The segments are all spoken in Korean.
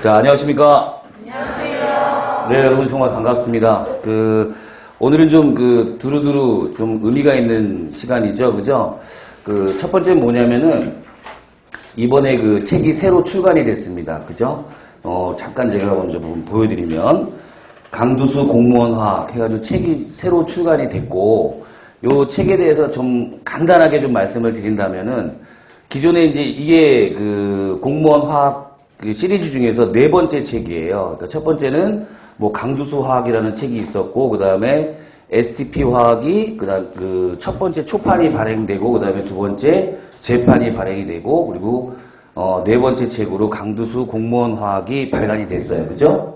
자, 안녕하십니까? 안녕하세요. 네, 여러분 정말 반갑습니다. 오늘은 좀 두루두루 좀 의미가 있는 시간이죠. 그죠? 첫 번째는 뭐냐면은, 이번에 책이 새로 출간이 됐습니다. 그죠? 잠깐 제가 먼저 보여드리면, 강두수 공무원화학 해가지고 책이 새로 출간이 됐고, 요 책에 대해서 좀 간단하게 좀 말씀을 드린다면은, 기존에 이제 이게 공무원화학 시리즈 중에서 네 번째 책이에요. 그러니까 첫 번째는 뭐 강두수 화학이라는 책이 있었고, 그 다음에 STP 화학이 첫 번째 초판이 발행되고, 그 다음에 두 번째 재판이 발행이 되고, 그리고 네 번째 책으로 강두수 공무원 화학이 발간이 됐어요. 그죠?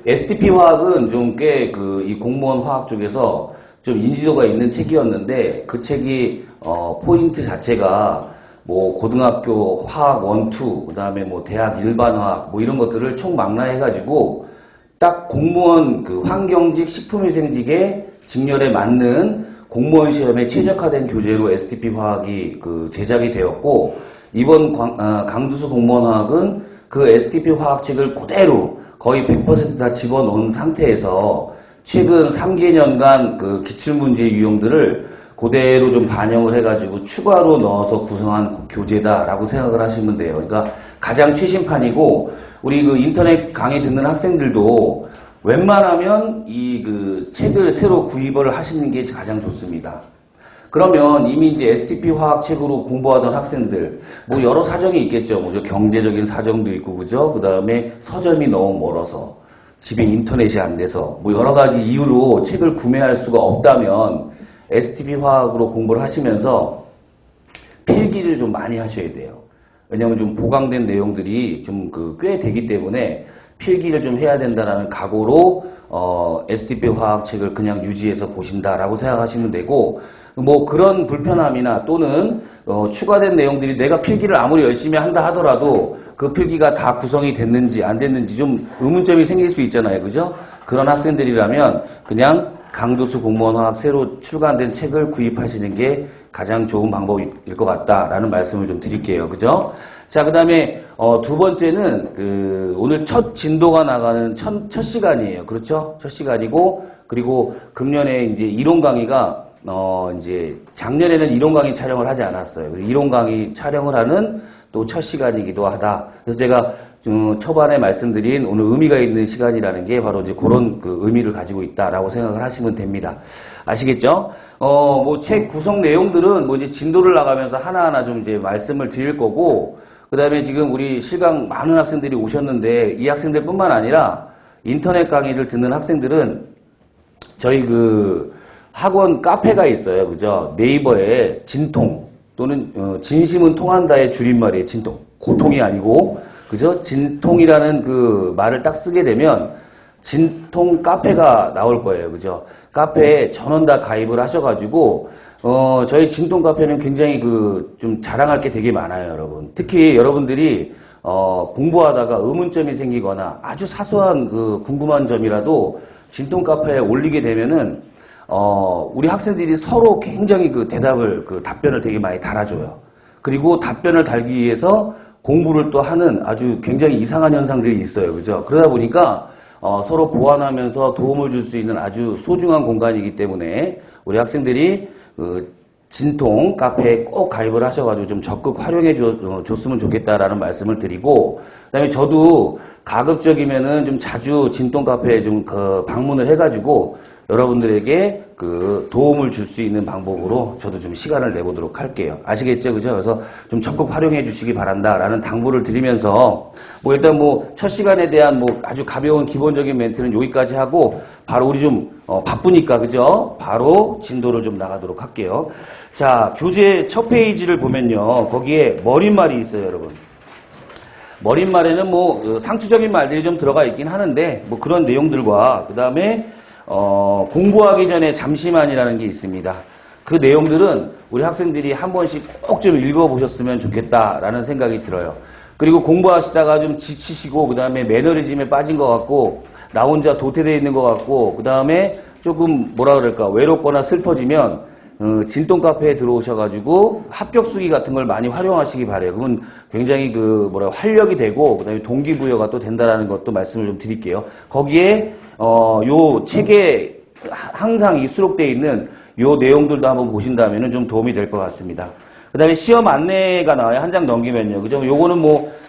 STP 화학은 좀 꽤 이 공무원 화학 쪽에서 좀 인지도가 있는 책이었는데, 그 책이 포인트 자체가 뭐 고등학교 화학 1, 2, 그 다음에 뭐 대학 일반 화학 뭐 이런 것들을 총망라해가지고 딱 공무원 환경직 식품위생직의 직렬에 맞는 공무원 시험에 최적화된 교재로 STP 화학이 제작이 되었고, 이번 강두수 공무원 화학은 그 STP 화학책을 그대로 거의 100% 다 집어넣은 상태에서 최근 3개년간 기출문제 유형들을 그대로 좀 반영을 해가지고 추가로 넣어서 구성한 교재다라고 생각을 하시면 돼요. 그러니까 가장 최신판이고, 우리 인터넷 강의 듣는 학생들도 웬만하면 이 책을 새로 구입을 하시는 게 가장 좋습니다. 그러면 이미 이제 STP 화학 책으로 공부하던 학생들, 뭐 여러 사정이 있겠죠. 뭐 경제적인 사정도 있고, 그죠? 그 다음에 서점이 너무 멀어서, 집에 인터넷이 안 돼서, 뭐 여러 가지 이유로 책을 구매할 수가 없다면, STP 화학으로 공부를 하시면서 필기를 좀 많이 하셔야 돼요. 왜냐하면 좀 보강된 내용들이 좀 꽤 되기 때문에 필기를 좀 해야 된다라는 각오로 STP 화학 책을 그냥 유지해서 보신다라고 생각하시면 되고, 뭐 그런 불편함이나 또는 추가된 내용들이 내가 필기를 아무리 열심히 한다 하더라도 그 필기가 다 구성이 됐는지 안 됐는지 좀 의문점이 생길 수 있잖아요. 그죠? 그런 학생들이라면 그냥 강두수 공무원 화학 새로 출간된 책을 구입하시는 게 가장 좋은 방법일 것 같다라는 말씀을 좀 드릴게요. 그죠? 자, 그 다음에 두 번째는 오늘 첫 진도가 나가는 첫 시간이에요. 그렇죠? 첫 시간이고, 그리고 금년에 이제 이론 강의가 이제 작년에는 이론 강의 촬영을 하지 않았어요. 이론 강의 촬영을 하는 또 첫 시간이기도 하다. 그래서 제가 초반에 말씀드린 오늘 의미가 있는 시간이라는 게 바로 이제 그런 의미를 가지고 있다라고 생각을 하시면 됩니다. 아시겠죠? 뭐 책 구성 내용들은 뭐 이제 진도를 나가면서 하나하나 좀 이제 말씀을 드릴 거고, 그 다음에 지금 우리 실강 많은 학생들이 오셨는데, 이 학생들뿐만 아니라 인터넷 강의를 듣는 학생들은 저희 학원 카페가 있어요. 그죠? 네이버에 진통 또는 진심은 통한다의 줄임말이에요. 진통. 고통이 아니고, 그죠? 진통이라는 말을 딱 쓰게 되면 진통 카페가 나올 거예요. 그죠? 카페에 전원 다 가입을 하셔가지고, 저희 진통 카페는 굉장히 좀 자랑할 게 되게 많아요, 여러분. 특히 여러분들이, 공부하다가 의문점이 생기거나 아주 사소한 궁금한 점이라도 진통 카페에 올리게 되면은, 우리 학생들이 서로 굉장히 답변을 되게 많이 달아줘요. 그리고 답변을 달기 위해서 공부를 또 하는 아주 굉장히 이상한 현상들이 있어요. 그죠? 그러다 보니까, 서로 보완하면서 도움을 줄 수 있는 아주 소중한 공간이기 때문에 우리 학생들이 진통 카페에 꼭 가입을 하셔가지고 좀 적극 활용해 줬으면 좋겠다라는 말씀을 드리고, 그 다음에 저도 가급적이면은 좀 자주 진통 카페에 좀 방문을 해가지고 여러분들에게 도움을 줄 수 있는 방법으로 저도 좀 시간을 내보도록 할게요. 아시겠죠? 그죠? 그래서 좀 적극 활용해 주시기 바란다라는 당부를 드리면서, 뭐 일단 첫 시간에 대한 아주 가벼운 기본적인 멘트는 여기까지 하고, 바로 우리 좀 바쁘니까, 그죠? 바로 진도를 좀 나가도록 할게요. 자, 교재 첫 페이지를 보면요. 거기에 머릿말이 있어요, 여러분. 머릿말에는 상투적인 말들이 좀 들어가 있긴 하는데, 그런 내용들과, 그 다음에 공부하기 전에 잠시만이라는 게 있습니다. 그 내용들은 우리 학생들이 한 번씩 꼭 좀 읽어보셨으면 좋겠다라는 생각이 들어요. 그리고 공부하시다가 좀 지치시고, 그 다음에 매너리즘에 빠진 것 같고, 나 혼자 도태되어 있는 것 같고, 그 다음에 조금 외롭거나 슬퍼지면 진동 카페에 들어오셔가지고 합격 수기 같은 걸 많이 활용하시기 바래요. 그러면 굉장히 활력이 되고 그다음에 동기부여가 또 된다라는 것도 말씀을 좀 드릴게요. 거기에 요 책에 항상 이 수록되어 있는 요 내용들도 한번 보신다면은 좀 도움이 될 것 같습니다. 그 다음에 시험 안내가 나와요. 한 장 넘기면요. 그죠? 요거는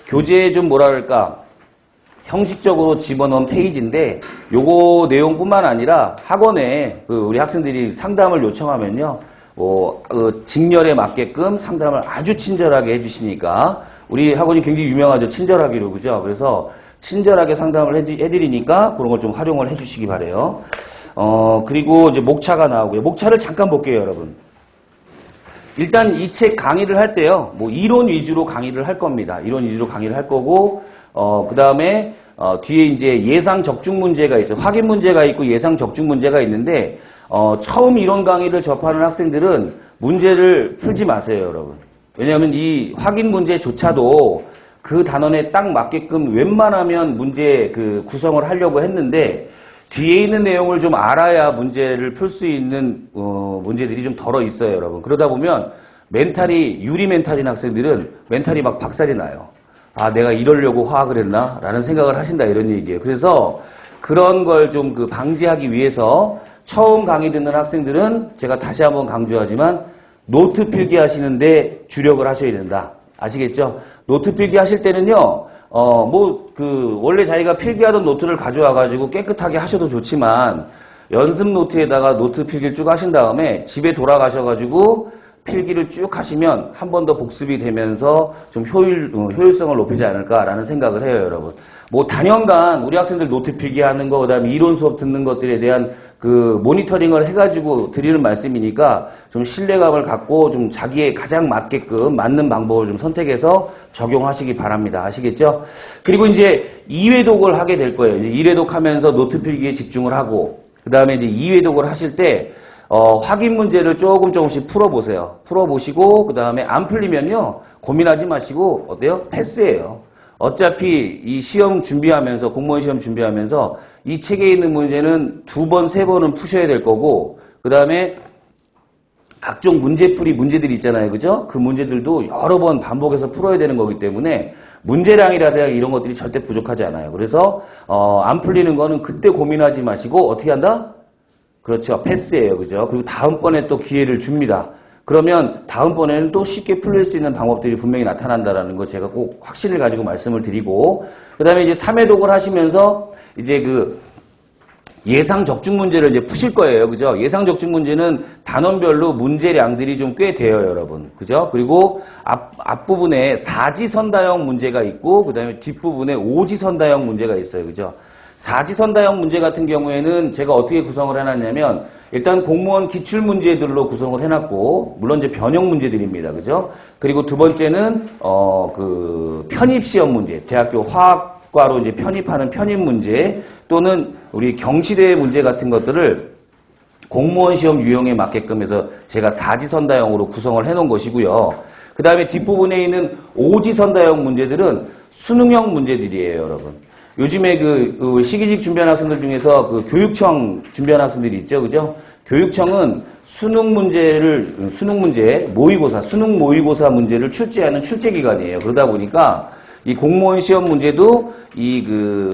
교재에 좀 형식적으로 집어넣은 페이지인데, 요거 내용뿐만 아니라 학원에 우리 학생들이 상담을 요청하면요. 직렬에 맞게끔 상담을 아주 친절하게 해주시니까, 우리 학원이 굉장히 유명하죠. 친절하기로. 그죠? 그래서 친절하게 상담을 해드리니까 그런 걸 좀 활용을 해주시기 바래요. 그리고 이제 목차가 나오고요. 목차를 잠깐 볼게요, 여러분. 일단 이 책 강의를 할 때요, 이론 위주로 강의를 할 겁니다. 이론 위주로 강의를 할 거고, 그 다음에, 뒤에 이제 예상 적중 문제가 있어요. 확인 문제가 있고 예상 적중 문제가 있는데, 처음 이론 강의를 접하는 학생들은 문제를 풀지 마세요, 여러분. 왜냐하면 이 확인 문제조차도 그 단원에 딱 맞게끔 웬만하면 문제 구성을 하려고 했는데, 뒤에 있는 내용을 좀 알아야 문제를 풀 수 있는 문제들이 좀 덜어 있어요, 여러분. 그러다 보면 유리 멘탈인 학생들은 멘탈이 막 박살이 나요. 아, 내가 이러려고 화학을 했나? 라는 생각을 하신다, 이런 얘기예요. 그래서 그런 걸 좀 방지하기 위해서 처음 강의 듣는 학생들은 제가 다시 한번 강조하지만 노트 필기 하시는데 주력을 하셔야 된다. 아시겠죠? 노트 필기 하실 때는요, 원래 자기가 필기하던 노트를 가져와가지고 깨끗하게 하셔도 좋지만, 연습 노트에다가 노트 필기를 쭉 하신 다음에 집에 돌아가셔가지고 필기를 쭉 하시면 한 번 더 복습이 되면서 좀 효율성을 높이지 않을까라는 생각을 해요, 여러분. 단연간 우리 학생들 노트 필기하는 거, 그 다음에 이론 수업 듣는 것들에 대한 모니터링을 해가지고 드리는 말씀이니까 좀 신뢰감을 갖고 좀 자기의 가장 맞는 방법을 좀 선택해서 적용하시기 바랍니다. 아시겠죠? 그리고 이제 2회독을 하게 될 거예요. 이제 1회독 하면서 노트 필기에 집중을 하고, 그 다음에 이제 2회독을 하실 때, 확인 문제를 조금씩 풀어보세요. 풀어보시고, 그 다음에 안 풀리면요, 고민하지 마시고, 어때요? 패스예요. 어차피 이 시험 준비하면서, 공무원 시험 준비하면서 이 책에 있는 문제는 2번, 3번은 푸셔야 될 거고, 그 다음에 각종 문제풀이 문제들이 있잖아요. 그죠? 그 문제들도 여러 번 반복해서 풀어야 되는 거기 때문에 문제량이라든가 이런 것들이 절대 부족하지 않아요. 그래서, 안 풀리는 거는 그때 고민하지 마시고, 어떻게 한다? 그렇죠. 패스예요. 그죠? 그리고 다음번에 또 기회를 줍니다. 그러면 다음번에는 또 쉽게 풀릴 수 있는 방법들이 분명히 나타난다라는 거 제가 꼭 확신을 가지고 말씀을 드리고, 그 다음에 이제 3회독을 하시면서 이제 예상 적중 문제를 이제 푸실 거예요. 그죠? 예상 적중 문제는 단원별로 문제량들이 좀 꽤 돼요, 여러분. 그죠? 그리고 앞부분에 사지선다형 문제가 있고, 그 다음에 뒷부분에 오지선다형 문제가 있어요. 그죠? 사지선다형 문제 같은 경우에는 제가 어떻게 구성을 해놨냐면, 일단 공무원 기출문제들로 구성을 해놨고, 물론 이제 변형 문제들입니다. 그죠? 그리고 두 번째는, 편입시험 문제, 대학교 화학과로 이제 편입하는 편입 문제, 또는 우리 경시대 문제 같은 것들을 공무원 시험 유형에 맞게끔 해서 제가 사지선다형으로 구성을 해놓은 것이고요. 그 다음에 뒷부분에 있는 오지선다형 문제들은 수능형 문제들이에요, 여러분. 요즘에 시기직 준비하는 학생들 중에서 교육청 준비하는 학생들이 있죠, 그죠? 교육청은 수능 모의고사 문제를 출제하는 출제기관이에요. 그러다 보니까 이 공무원 시험 문제도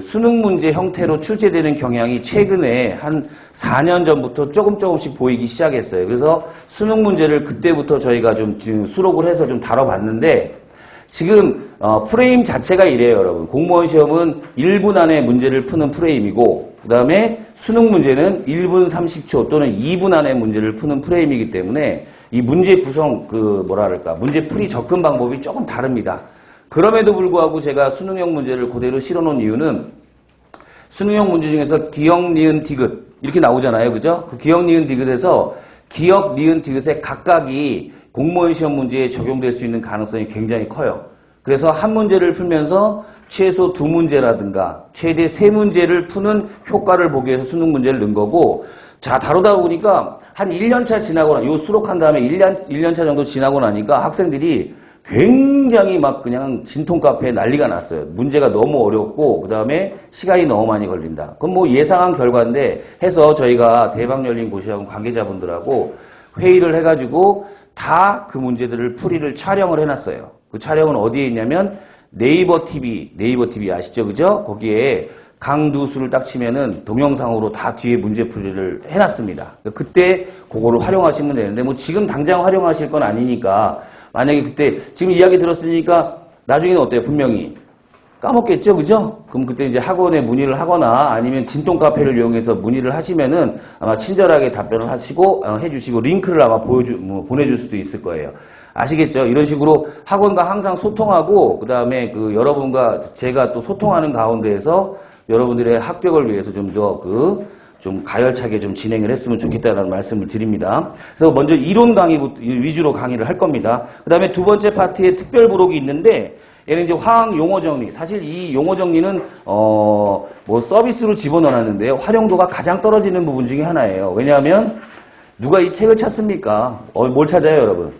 수능 문제 형태로 출제되는 경향이 최근에 한 4년 전부터 조금씩 보이기 시작했어요. 그래서 수능 문제를 그때부터 저희가 지금 수록을 해서 좀 다뤄봤는데, 지금 프레임 자체가 이래요, 여러분. 공무원 시험은 1분 안에 문제를 푸는 프레임이고, 그 다음에 수능 문제는 1분 30초 또는 2분 안에 문제를 푸는 프레임이기 때문에 이 문제 구성, 문제 풀이 접근 방법이 조금 다릅니다. 그럼에도 불구하고 제가 수능형 문제를 그대로 실어놓은 이유는, 수능형 문제 중에서 기역, 니은, 디귿 이렇게 나오잖아요, 그죠? 그 기역, 니은, 디귿에서 기역, 니은, 디귿의 각각이 공무원 시험 문제에 적용될 수 있는 가능성이 굉장히 커요. 그래서 한 문제를 풀면서 최소 2문제라든가 최대 3문제를 푸는 효과를 보기 위해서 수능 문제를 넣은 거고, 자, 다루다 보니까 한 1년차 지나거나, 요 수록한 다음에 1년차 정도 지나고 나니까 학생들이 굉장히 그냥 진통 카페에 난리가 났어요. 문제가 너무 어렵고, 그 다음에 시간이 너무 많이 걸린다. 그건 예상한 결과인데 해서 저희가 대박 열린 고시학원 관계자분들하고 회의를 해가지고 다 그 문제들을 풀이를 촬영을 해놨어요. 그 촬영은 어디에 있냐면 네이버 TV 아시죠? 그죠? 거기에 강두수를 딱 치면은 동영상으로 다 뒤에 문제 풀이를 해놨습니다. 그때 그거를 활용하시면 되는데 뭐 지금 당장 활용하실 건 아니니까 만약에 그때 지금 이야기 들었으니까 나중에는 어때요? 분명히 까먹겠죠? 그죠? 그럼 그때 이제 학원에 문의를 하거나 아니면 진동 카페를 이용해서 문의를 하시면은 아마 친절하게 답변을 하시고 해주시고 링크를 아마 보내줄 수도 있을 거예요. 아시겠죠? 이런 식으로 학원과 항상 소통하고 그 다음에 그 여러분과 제가 또 소통하는 가운데에서 여러분들의 합격을 위해서 좀 더 좀 가열차게 좀 진행을 했으면 좋겠다는 말씀을 드립니다. 그래서 먼저 이론 강의 위주로 강의를 할 겁니다. 그 다음에 두 번째 파트에 특별 부록이 있는데 얘는 이제 화학 용어 정리. 사실 이 용어 정리는 뭐 서비스로 집어넣었는데요. 활용도가 가장 떨어지는 부분 중에 하나예요. 왜냐하면 누가 이 책을 찾습니까? 뭘 찾아요, 여러분?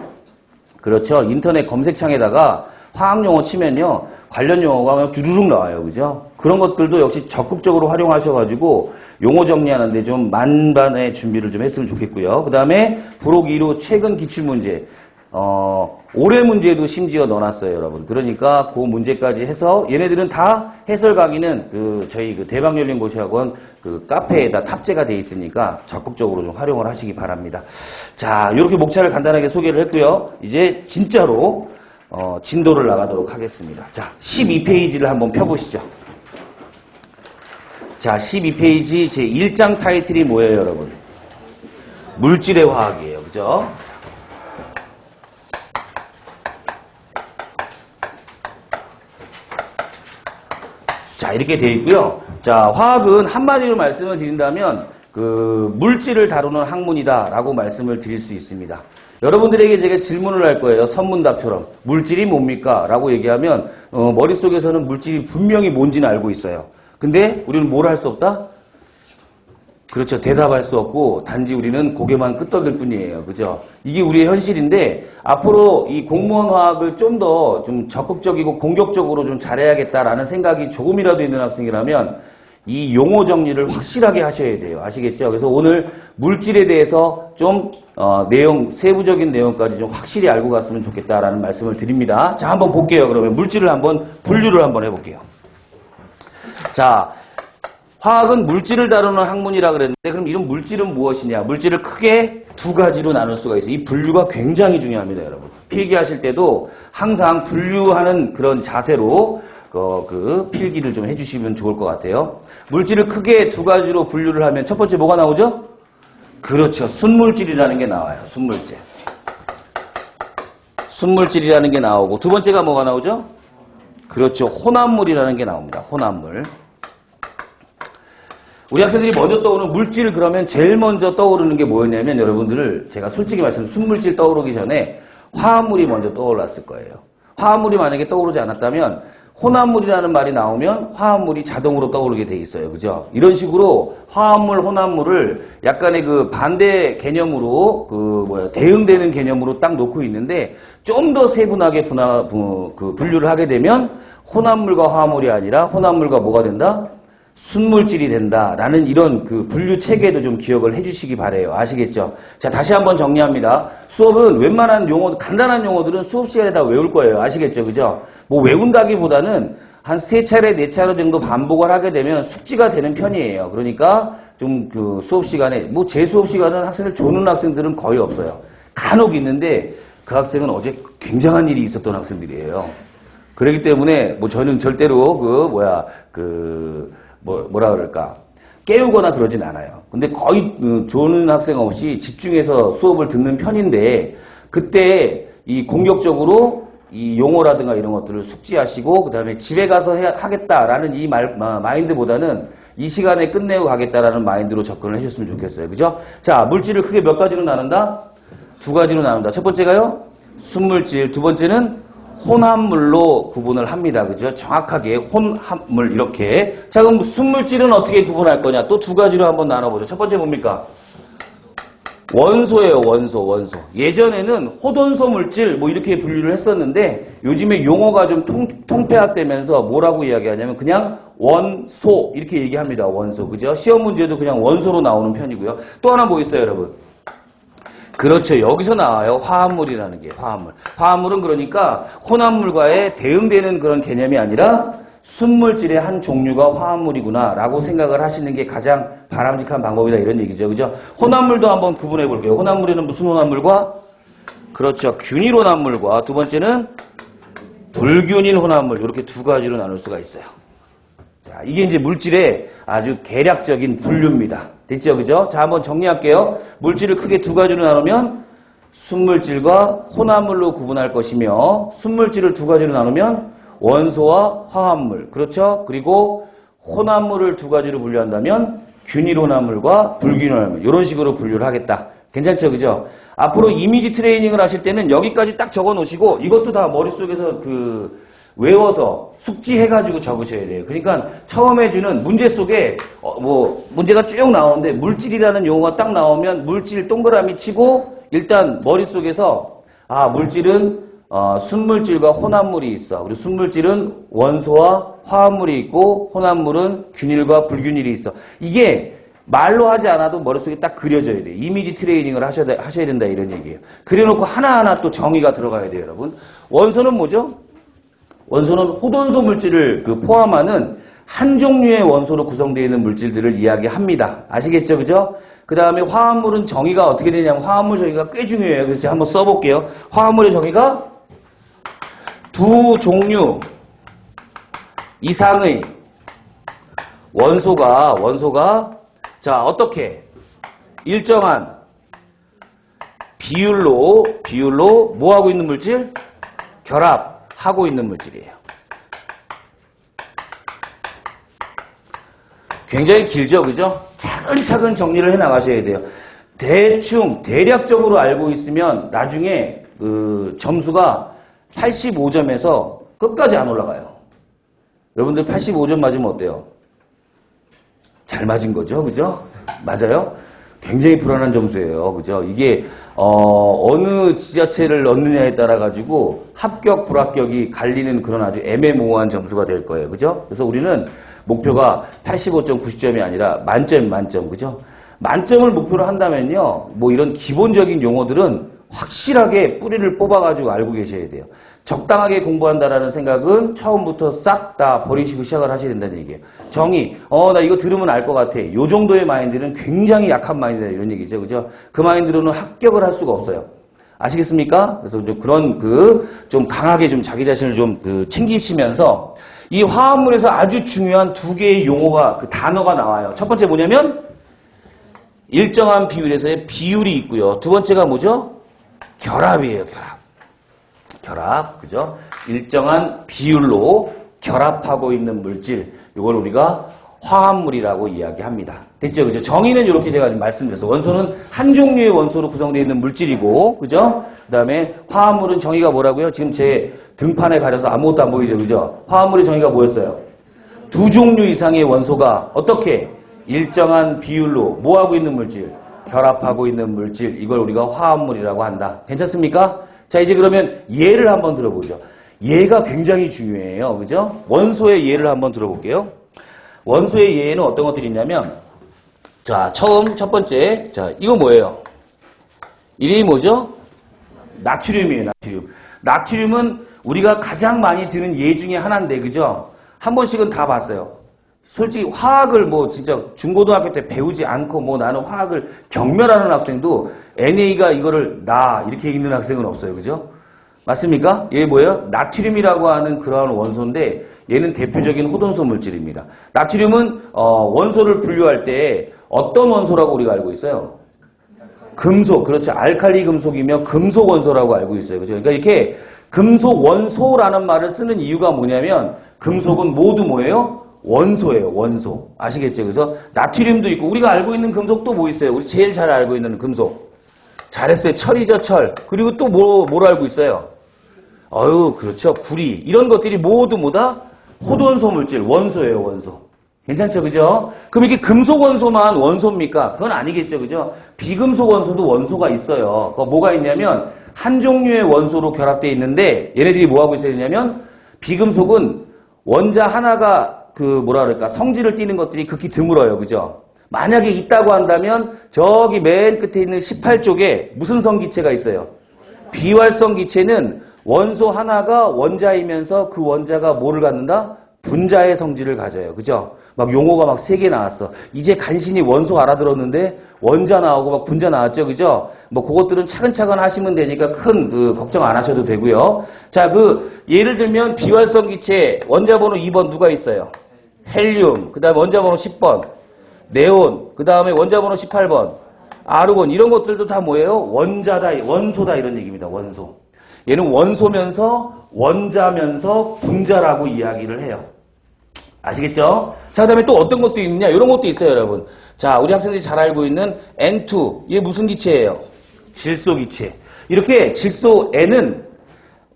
그렇죠. 인터넷 검색창에다가 화학 용어 치면요. 관련 용어가 그냥 주르륵 나와요. 그죠? 그런 것들도 역시 적극적으로 활용하셔가지고 용어 정리하는데 좀 만반의 준비를 좀 했으면 좋겠고요. 그 다음에 부록 2로 최근 기출문제. 올해 문제도 심지어 넣어놨어요, 여러분. 그러니까 그 문제까지 해서 얘네들은 다 해설 강의는 저희 대방열린고시학원 카페에다 탑재가 돼 있으니까 적극적으로 좀 활용을 하시기 바랍니다. 자, 이렇게 목차를 간단하게 소개를 했고요. 이제 진짜로 진도를 나가도록 하겠습니다. 자, 12페이지를 한번 펴보시죠. 자, 12페이지 제 1장 타이틀이 뭐예요, 여러분? 물질의 화학이에요. 그죠? 자, 이렇게 되어 있고요. 자, 화학은 한마디로 말씀을 드린다면 물질을 다루는 학문이다라고 말씀을 드릴 수 있습니다. 여러분들에게 제가 질문을 할 거예요. 선문답처럼. 물질이 뭡니까? 라고 얘기하면 머릿속에서는 물질이 분명히 뭔지는 알고 있어요. 근데 우리는 뭘 할 수 없다? 그렇죠. 대답할 수 없고 단지 우리는 고개만 끄덕일 뿐이에요. 그죠? 이게 우리의 현실인데 앞으로 이 공무원 화학을 좀 더 좀 적극적이고 공격적으로 좀 잘해야겠다라는 생각이 조금이라도 있는 학생이라면 이 용어 정리를 확실하게 하셔야 돼요. 아시겠죠? 그래서 오늘 물질에 대해서 좀 세부적인 내용까지 좀 확실히 알고 갔으면 좋겠다라는 말씀을 드립니다. 자, 한번 볼게요. 그러면 물질을 한번 분류를 한번 해볼게요. 자, 화학은 물질을 다루는 학문이라 그랬는데 그럼 이런 물질은 무엇이냐? 물질을 크게 두 가지로 나눌 수가 있어요. 이 분류가 굉장히 중요합니다, 여러분. 필기하실 때도 항상 분류하는 그런 자세로 필기를 좀 해주시면 좋을 것 같아요. 물질을 크게 두 가지로 분류를 하면 첫 번째 뭐가 나오죠? 그렇죠. 순물질이라는 게 나와요. 순물질. 순물질이라는 게 나오고 두 번째가 뭐가 나오죠? 그렇죠. 혼합물이라는 게 나옵니다. 혼합물. 우리 학생들이 먼저 떠오르는 물질 그러면 제일 먼저 떠오르는 게 뭐였냐면 여러분들 제가 솔직히 말씀 순물질 떠오르기 전에 화합물이 먼저 떠올랐을 거예요. 화합물이 만약에 떠오르지 않았다면 혼합물이라는 말이 나오면 화합물이 자동으로 떠오르게 돼 있어요. 그죠? 이런 식으로 화합물, 혼합물을 약간의 반대 개념으로 대응되는 개념으로 딱 놓고 있는데 좀 더 세분하게 분류를 하게 되면 혼합물과 화합물이 아니라 혼합물과 뭐가 된다? 순물질이 된다라는 이런 분류 체계도 좀 기억을 해주시기 바래요. 아시겠죠? 자, 다시 한번 정리합니다. 수업은 웬만한 용어, 간단한 용어들은 수업 시간에 다 외울 거예요. 아시겠죠? 그죠? 뭐 외운다기보다는 한 3차례, 4차례 정도 반복을 하게 되면 숙지가 되는 편이에요. 그러니까 좀 수업 시간에, 제 수업 시간은 학생을 조는 학생들은 거의 없어요. 간혹 있는데 그 학생은 어제 굉장한 일이 있었던 학생들이에요. 그렇기 때문에 저는 절대로 뭐라 그럴까 깨우거나 그러진 않아요. 근데 거의 조는 학생 없이 집중해서 수업을 듣는 편인데 그때 이 공격적으로 이 용어라든가 이런 것들을 숙지하시고 그 다음에 집에 가서 하겠다라는 이 마인드보다는 이 시간에 끝내고 가겠다라는 마인드로 접근을 해주셨으면 좋겠어요. 그죠? 자, 물질을 크게 몇 가지로 나눈다? 두 가지로 나눈다. 첫 번째가요? 순물질. 두 번째는 혼합물로 구분을 합니다. 그죠? 정확하게 혼합물 이렇게. 자, 그럼 순물질은 어떻게 구분할 거냐? 또 두 가지로 한번 나눠보죠. 첫 번째 뭡니까? 원소예요. 원소. 예전에는 호돈소 물질 이렇게 분류를 했었는데 요즘에 용어가 좀 통폐합되면서 뭐라고 이야기하냐면 그냥 원소 이렇게 얘기합니다. 원소. 그죠? 시험 문제도 그냥 원소로 나오는 편이고요. 또 하나 뭐 있어요, 여러분? 그렇죠. 여기서 나와요. 화합물이라는 게 화합물. 화합물은 그러니까 혼합물과의 대응되는 그런 개념이 아니라 순물질의 한 종류가 화합물이구나 라고 생각을 하시는 게 가장 바람직한 방법이다 이런 얘기죠. 그죠? 혼합물도 한번 구분해 볼게요. 혼합물에는 무슨 혼합물과? 그렇죠. 균일 혼합물과 두 번째는 불균일 혼합물 이렇게 두 가지로 나눌 수가 있어요. 자, 이게 이제 물질의 아주 개략적인 분류입니다. 됐죠? 그죠? 자, 한번 정리할게요. 물질을 크게 두 가지로 나누면 순물질과 혼합물로 구분할 것이며 순물질을 두 가지로 나누면 원소와 화합물. 그렇죠? 그리고 혼합물을 두 가지로 분류한다면 균일 혼합물과 불균일 혼합물. 이런 식으로 분류를 하겠다. 괜찮죠? 그죠? 앞으로 이미지 트레이닝을 하실 때는 여기까지 딱 적어 놓으시고 이것도 다 머릿속에서 외워서 숙지해가지고 적으셔야 돼요. 그러니까 처음에 주는 문제 속에 문제가 쭉 나오는데 물질이라는 용어가 딱 나오면 물질 동그라미 치고 일단 머릿속에서 물질은 순물질과 혼합물이 있어. 그리고 순물질은 원소와 화합물이 있고 혼합물은 균일과 불균일이 있어. 이게 말로 하지 않아도 머릿속에 딱 그려져야 돼요. 이미지 트레이닝을 하셔야 된다 이런 얘기예요. 그려놓고 하나하나 또 정의가 들어가야 돼요, 여러분. 원소는 뭐죠? 원소는 호돈소 물질을 포함하는 한 종류의 원소로 구성되어 있는 물질들을 이야기합니다. 아시겠죠? 그죠? 그 다음에 화합물은 정의가 어떻게 되냐면 화합물 정의가 꽤 중요해요. 그래서 제가 한번 써볼게요. 화합물의 정의가 두 종류 이상의 원소가 자, 어떻게? 일정한 비율로 뭐 하고 있는 물질? 결합하고 있는 물질이에요. 굉장히 길죠, 그죠? 차근차근 정리를 해 나가셔야 돼요. 대략적으로 알고 있으면 나중에 점수가 85점에서 끝까지 안 올라가요. 여러분들 85점 맞으면 어때요? 잘 맞은 거죠, 그죠? 맞아요? 굉장히 불안한 점수예요, 그죠? 이게 어느 지자체를 넣느냐에 따라 가지고 합격, 불합격이 갈리는 그런 아주 애매모호한 점수가 될 거예요, 그죠? 그래서 우리는 목표가 85점, 90점이 아니라 만점, 그죠? 만점을 목표로 한다면요, 이런 기본적인 용어들은 확실하게 뿌리를 뽑아가지고 알고 계셔야 돼요. 적당하게 공부한다라는 생각은 처음부터 싹 다 버리시고 시작을 하셔야 된다는 얘기예요. 정의, 나 이거 들으면 알 것 같아. 요 정도의 마인드는 굉장히 약한 마인드다 이런 얘기죠, 그죠? 그 마인드로는 합격을 할 수가 없어요. 아시겠습니까? 그래서 좀 그런 좀 강하게 좀 자기 자신을 좀 챙기시면서 이 화합물에서 아주 중요한 두 개의 용어가 단어가 나와요. 첫 번째 뭐냐면 일정한 비율에서의 비율이 있고요. 두 번째가 뭐죠? 결합이에요, 결합, 그죠? 일정한 비율로 결합하고 있는 물질, 이걸 우리가 화합물이라고 이야기합니다. 됐죠, 그죠? 정의는 이렇게 제가 말씀드렸어요. 원소는 한 종류의 원소로 구성되어 있는 물질이고, 그죠? 그 다음에 화합물은 정의가 뭐라고요? 지금 제 등판에 가려서 아무것도 안 보이죠, 그죠? 화합물의 정의가 뭐였어요? 두 종류 이상의 원소가 어떻게? 일정한 비율로 뭐하고 있는 물질? 결합하고 있는 물질, 이걸 우리가 화합물이라고 한다. 괜찮습니까? 자, 이제 그러면 예를 한번 들어보죠. 예가 굉장히 중요해요. 그죠? 원소의 예를 한번 들어볼게요. 원소의 예는 어떤 것들이 있냐면, 자, 첫 번째, 자, 이거 뭐예요? 이름이 뭐죠? 나트륨이에요, 나트륨. 나트륨은 우리가 가장 많이 드는 예 중에 하나인데, 그죠? 한 번씩은 다 봤어요. 솔직히 화학을 진짜 중고등학교 때 배우지 않고 나는 화학을 경멸하는 학생도 NA가 이거를 이렇게 읽는 학생은 없어요. 그죠? 맞습니까? 얘 뭐예요? 나트륨이라고 하는 그러한 원소인데 얘는 대표적인 호돈소 물질입니다. 나트륨은 원소를 분류할 때 어떤 원소라고 우리가 알고 있어요? 금속, 그렇죠. 알칼리 금속이며 금속 원소라고 알고 있어요. 그죠? 그러니까 이렇게 금속 원소라는 말을 쓰는 이유가 뭐냐면 금속은 모두 뭐예요? 원소예요, 원소. 아시겠죠? 그래서 나트륨도 있고 우리가 알고 있는 금속도 뭐 있어요? 우리 제일 잘 알고 있는 금속. 잘했어요. 철이죠, 철. 그리고 또 뭘 알고 있어요? 그렇죠. 구리. 이런 것들이 모두 뭐다? 호돈소 물질, 원소예요, 원소. 괜찮죠? 그죠? 그럼 이게 금속 원소만 원소입니까? 그건 아니겠죠, 그죠? 비금속 원소도 원소가 있어요. 뭐가 있냐면 한 종류의 원소로 결합되어 있는데 얘네들이 뭐 하고 있어야 되냐면 비금속은 원자 하나가 성질을 띠는 것들이 극히 드물어요. 그죠? 만약에 있다고 한다면 저기 맨 끝에 있는 18쪽에 무슨 성기체가 있어요? 비활성 기체는 원소 하나가 원자이면서 그 원자가 뭐를 갖는다? 분자의 성질을 가져요. 그죠? 막 용어가 막 3개 나왔어. 이제 간신히 원소 알아들었는데 원자 나오고 막 분자 나왔죠. 그죠? 뭐 그것들은 차근차근 하시면 되니까 큰 걱정 안 하셔도 되고요. 자, 예를 들면 비활성 기체 원자 번호 2번 누가 있어요? 헬륨. 그다음에 원자 번호 10번. 네온. 그다음에 원자 번호 18번. 아르곤. 이런 것들도 다 뭐예요? 원자다, 원소다 이런 얘기입니다. 원소. 얘는 원소면서 원자면서 분자라고 이야기를 해요. 아시겠죠? 자, 그 다음에 또 어떤 것도 있느냐? 이런 것도 있어요, 여러분. 자, 우리 학생들이 잘 알고 있는 N2. 얘 무슨 기체예요? 질소 기체. 이렇게 질소 N은,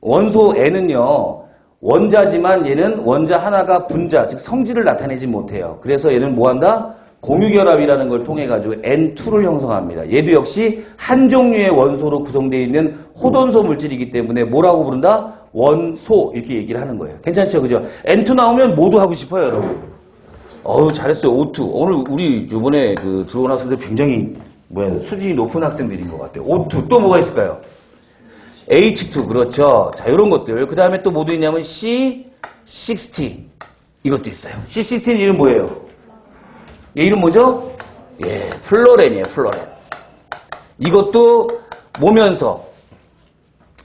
원소 N은요, 원자지만 얘는 원자 하나가 분자, 즉 성질을 나타내지 못해요. 그래서 얘는 뭐 한다? 공유결합이라는 걸 통해 가지고 N2를 형성합니다. 얘도 역시 한 종류의 원소로 구성되어 있는 호돈소 물질이기 때문에 뭐라고 부른다? 원소 이렇게 얘기를 하는 거예요. 괜찮죠? 그죠? N2 나오면 모두 하고 싶어요, 여러분. 어우, 잘했어요. O2. 오늘 우리 이번에 들어온 학생들 굉장히 수준이 높은 학생들인 것 같아요. O2. 또 뭐가 있을까요? H2. 그렇죠. 자, 이런 것들. 그 다음에 또 뭐도 있냐면 C60. 이것도 있어요. C60 이름 뭐예요? 얘 이름 뭐죠? 예, 플로렌이에요, 플로렌. 이것도 뭐면서?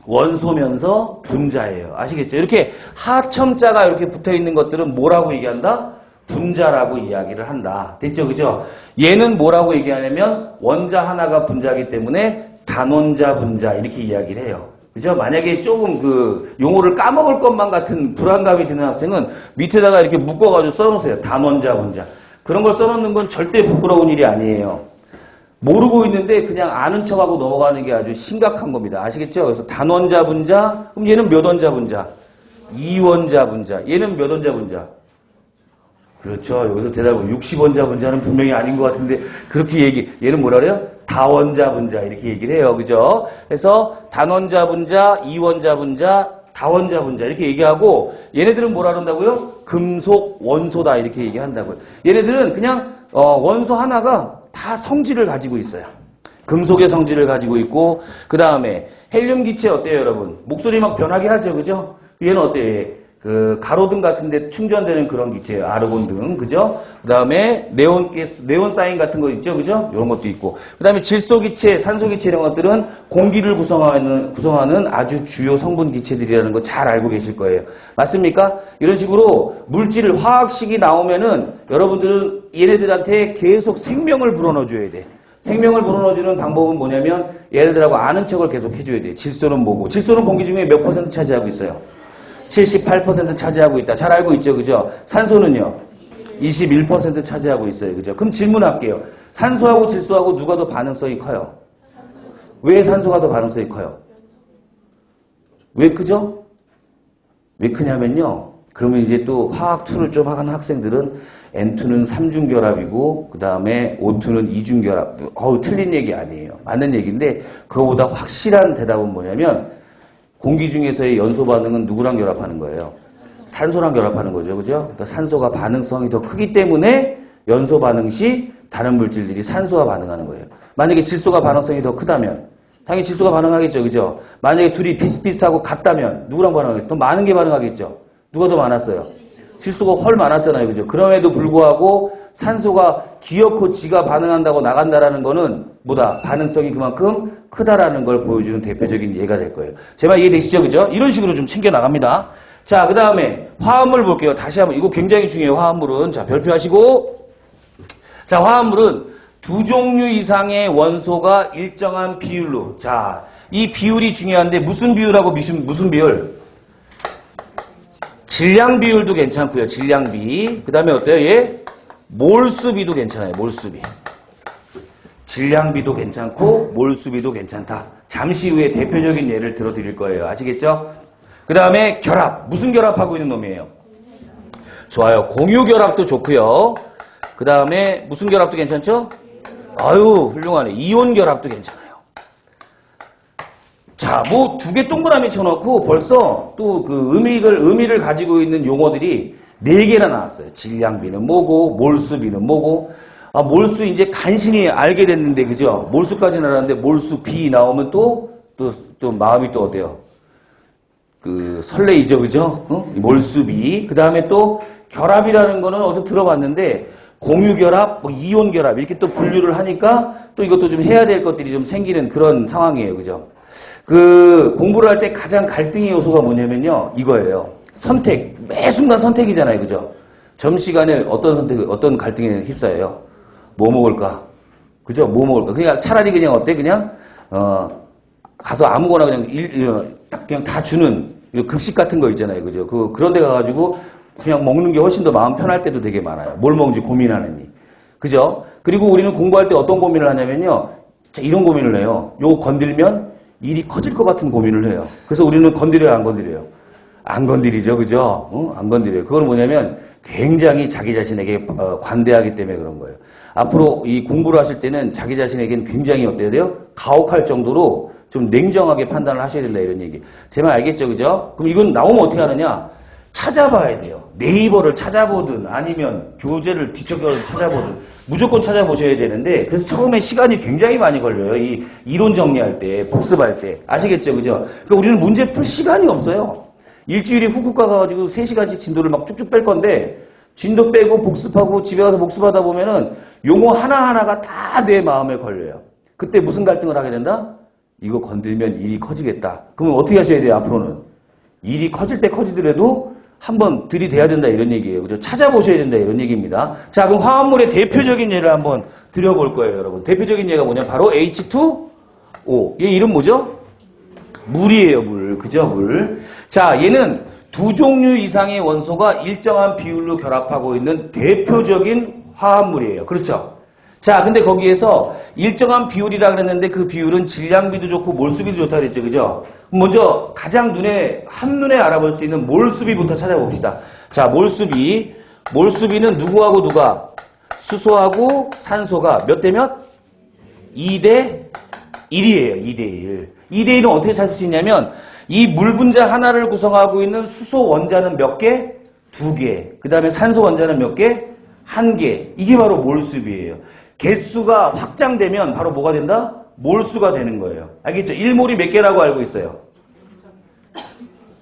원소면서 분자예요. 아시겠죠? 이렇게 하첨자가 이렇게 붙어 있는 것들은 뭐라고 얘기한다? 분자라고 이야기를 한다. 됐죠? 그죠? 얘는 뭐라고 얘기하냐면 원자 하나가 분자이기 때문에 단원자 분자 이렇게 이야기를 해요. 그죠? 만약에 조금 용어를 까먹을 것만 같은 불안감이 드는 학생은 밑에다가 이렇게 묶어가지고 써놓으세요. 단원자 분자. 그런 걸 써놓는 건 절대 부끄러운 일이 아니에요. 모르고 있는데 그냥 아는 척하고 넘어가는 게 아주 심각한 겁니다. 아시겠죠? 그래서 단원자 분자, 그럼 얘는 몇 원자 분자? 2원자 분자. 얘는 몇 원자 분자? 그렇죠. 여기서 대답은 60원자 분자는 분명히 아닌 것 같은데 그렇게 얘는 뭐라 그래요? 다원자 분자 이렇게 얘기를 해요. 그죠? 그래서 단원자 분자, 2원자 분자, 다원자 분자 이렇게 얘기하고 얘네들은 뭐라 그런다고요? 금속 원소다 이렇게 얘기한다고요. 얘네들은 그냥 원소 하나가 다 성질을 가지고 있어요. 금속의 성질을 가지고 있고 그 다음에 헬륨 기체 어때요, 여러분? 목소리 막 변하게 하죠, 그죠? 얘는 어때요? 가로등 같은데 충전되는 그런 기체예요. 아르곤 등, 그죠? 그 다음에 네온 사인 같은 거 있죠, 그죠? 이런 것도 있고. 그 다음에 질소 기체, 산소 기체 이런 것들은 공기를 구성하는 아주 주요 성분 기체들이라는 거 잘 알고 계실 거예요. 맞습니까? 이런 식으로 물질, 화학식이 나오면은 여러분들은 얘네들한테 계속 생명을 불어넣어줘야 돼. 생명을 불어넣어주는 방법은 뭐냐면 얘네들하고 아는 척을 계속 해줘야 돼. 질소는 뭐고? 질소는 공기 중에 몇 % 차지하고 있어요? 78% 차지하고 있다. 잘 알고 있죠, 그죠? 산소는요? 21% 차지하고 있어요, 그죠? 그럼 질문할게요. 산소하고 질소하고 누가 더 반응성이 커요? 왜 산소가 더 반응성이 커요? 왜 크죠? 왜 크냐면요. 그러면 이제 또 화학 2를 좀 하는 학생들은 N2는 3중결합이고 그 다음에 O2는 2중결합. 틀린 얘기 아니에요. 맞는 얘기인데 그거보다 확실한 대답은 뭐냐면 공기 중에서의 연소 반응은 누구랑 결합하는 거예요? 산소랑 결합하는 거죠. 그죠? 그러니까 산소가 반응성이 더 크기 때문에 연소 반응 시 다른 물질들이 산소와 반응하는 거예요. 만약에 질소가 반응성이 더 크다면 당연히 질소가 반응하겠죠. 그죠? 만약에 둘이 비슷비슷하고 같다면 누구랑 반응하겠죠? 더 많은 게 반응하겠죠. 누가 더 많았어요? 질소가 훨 많았잖아요. 그죠? 그럼에도 불구하고 산소가 기어코 지가 반응한다고 나간다라는 거는 뭐다? 반응성이 그만큼 크다라는 걸 보여주는 대표적인 예가 될 거예요. 제 말 이해되시죠? 그죠? 이런 식으로 좀 챙겨 나갑니다. 자, 그 다음에 화합물 볼게요. 다시 한번. 이거 굉장히 중요해요. 화합물은. 자, 별표하시고. 자, 화합물은 두 종류 이상의 원소가 일정한 비율로. 자, 이 비율이 중요한데 무슨 비율하고 무슨 비율? 질량 비율도 괜찮고요. 질량비. 그 다음에 어때요? 얘? 몰수비도 괜찮아요. 몰수비. 질량비도 괜찮고 몰수비도 괜찮다. 잠시 후에 대표적인 예를 들어드릴 거예요. 아시겠죠? 그 다음에 결합. 무슨 결합하고 있는 놈이에요? 좋아요. 공유결합도 좋고요. 그 다음에 무슨 결합도 괜찮죠? 아유, 훌륭하네. 이온결합도 괜찮아요. 자, 뭐 두 개 동그라미 쳐놓고 벌써 또 그 의미를 가지고 있는 용어들이 4개나 나왔어요. 질량비는 뭐고, 몰수비는 뭐고. 아, 몰수 이제 간신히 알게 됐는데, 그죠? 몰수까지는 알았는데, 몰수 B 나오면 좀 마음이 또 어때요? 설레이죠, 그죠? 몰수 B. 그 다음에 또 결합이라는 거는 어디서 들어봤는데, 공유결합, 이온결합, 이렇게 또 분류를 하니까 또 이것도 좀 해야 될 것들이 좀 생기는 그런 상황이에요, 그죠? 공부를 할 때 가장 갈등의 요소가 뭐냐면요, 이거예요. 선택. 매 순간 선택이잖아요, 그죠? 점심시간에 어떤 갈등에 휩싸여요? 뭐 먹을까? 그죠? 뭐 먹을까? 그냥 차라리 그냥 어때? 그냥, 가서 아무거나 그냥 다 주는 급식 같은 거 있잖아요. 그죠? 그런 데 가가지고 그냥 먹는 게 훨씬 더 마음 편할 때도 되게 많아요. 뭘 먹는지 고민하느니. 그죠? 그리고 우리는 공부할 때 어떤 고민을 하냐면요. 이런 고민을 해요. 요거 건들면 일이 커질 것 같은 고민을 해요. 그래서 우리는 건드려요, 안 건드려요? 안 건드리죠. 그죠? 안 건드려요. 그건 뭐냐면 굉장히 자기 자신에게 관대하기 때문에 그런 거예요. 앞으로 이 공부를 하실 때는 자기 자신에게는 굉장히 어때야 돼요? 가혹할 정도로 좀 냉정하게 판단을 하셔야 된다 이런 얘기. 제 말 알겠죠? 그죠? 그럼 이건 나오면 어떻게 하느냐? 찾아봐야 돼요. 네이버를 찾아보든 아니면 교재를 뒤척여서 찾아보든 무조건 찾아보셔야 되는데 그래서 처음에 시간이 굉장히 많이 걸려요. 이 이론 정리할 때, 복습할 때. 아시겠죠? 그죠? 그러니까 우리는 문제 풀 시간이 없어요. 일주일에 훅훅 가가지고 3시간씩 진도를 막 쭉쭉 뺄 건데 진도 빼고 복습하고 집에 가서 복습하다 보면은 용어 하나하나가 다 내 마음에 걸려요. 그때 무슨 갈등을 하게 된다? 이거 건들면 일이 커지겠다. 그러면 어떻게 하셔야 돼요, 앞으로는? 일이 커질 때 커지더라도 한번 들이대야 된다 이런 얘기예요. 그죠? 찾아보셔야 된다 이런 얘기입니다. 자, 그럼 화합물의 대표적인 예를 한번 드려볼 거예요, 여러분. 대표적인 예가 뭐냐? 바로 H2O. 얘 이름 뭐죠? 물이에요, 물. 그죠? 물. 자, 얘는 두 종류 이상의 원소가 일정한 비율로 결합하고 있는 대표적인 화합물이에요. 그렇죠? 자, 근데 거기에서 일정한 비율이라 그랬는데 그 비율은 질량비도 좋고 몰수비도 좋다 그랬죠. 그죠? 먼저 가장 한눈에 알아볼 수 있는 몰수비부터 찾아봅시다. 자, 몰수비. 몰수비는 누구하고 누가? 수소하고 산소가 몇 대 몇? 2대 1이에요. 2대 1. 2대 1은 어떻게 찾을 수 있냐면 이 물 분자 하나를 구성하고 있는 수소 원자는 몇 개? 2개. 그 다음에 산소 원자는 몇 개? 1개. 이게 바로 몰수비예요. 개수가 확장되면 바로 뭐가 된다? 몰수가 되는 거예요. 알겠죠? 1몰이 몇 개라고 알고 있어요?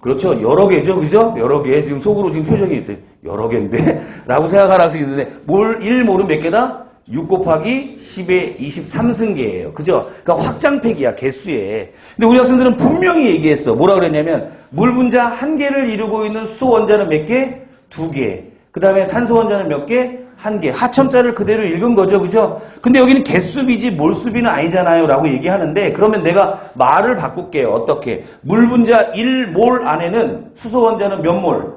그렇죠. 여러 개죠. 그죠? 여러 개. 지금 속으로 지금 표정이 있대. 여러 개인데? 라고 생각하는 학생이 있는데 1몰은 몇 개다? 6 곱하기 10의 23승계예요. 그죠? 그러니까 확장팩이야, 개수에. 근데 우리 학생들은 분명히 얘기했어. 뭐라 그랬냐면 물 분자 1개를 이루고 있는 수소 원자는 몇 개? 2개. 그 다음에 산소 원자는 몇 개? 1개. 하첨자를 그대로 읽은 거죠. 그죠? 근데 여기는 개수비지 몰수비는 아니잖아요. 라고 얘기하는데 그러면 내가 말을 바꿀게요. 어떻게? 물 분자 1몰 안에는 수소 원자는 몇 몰?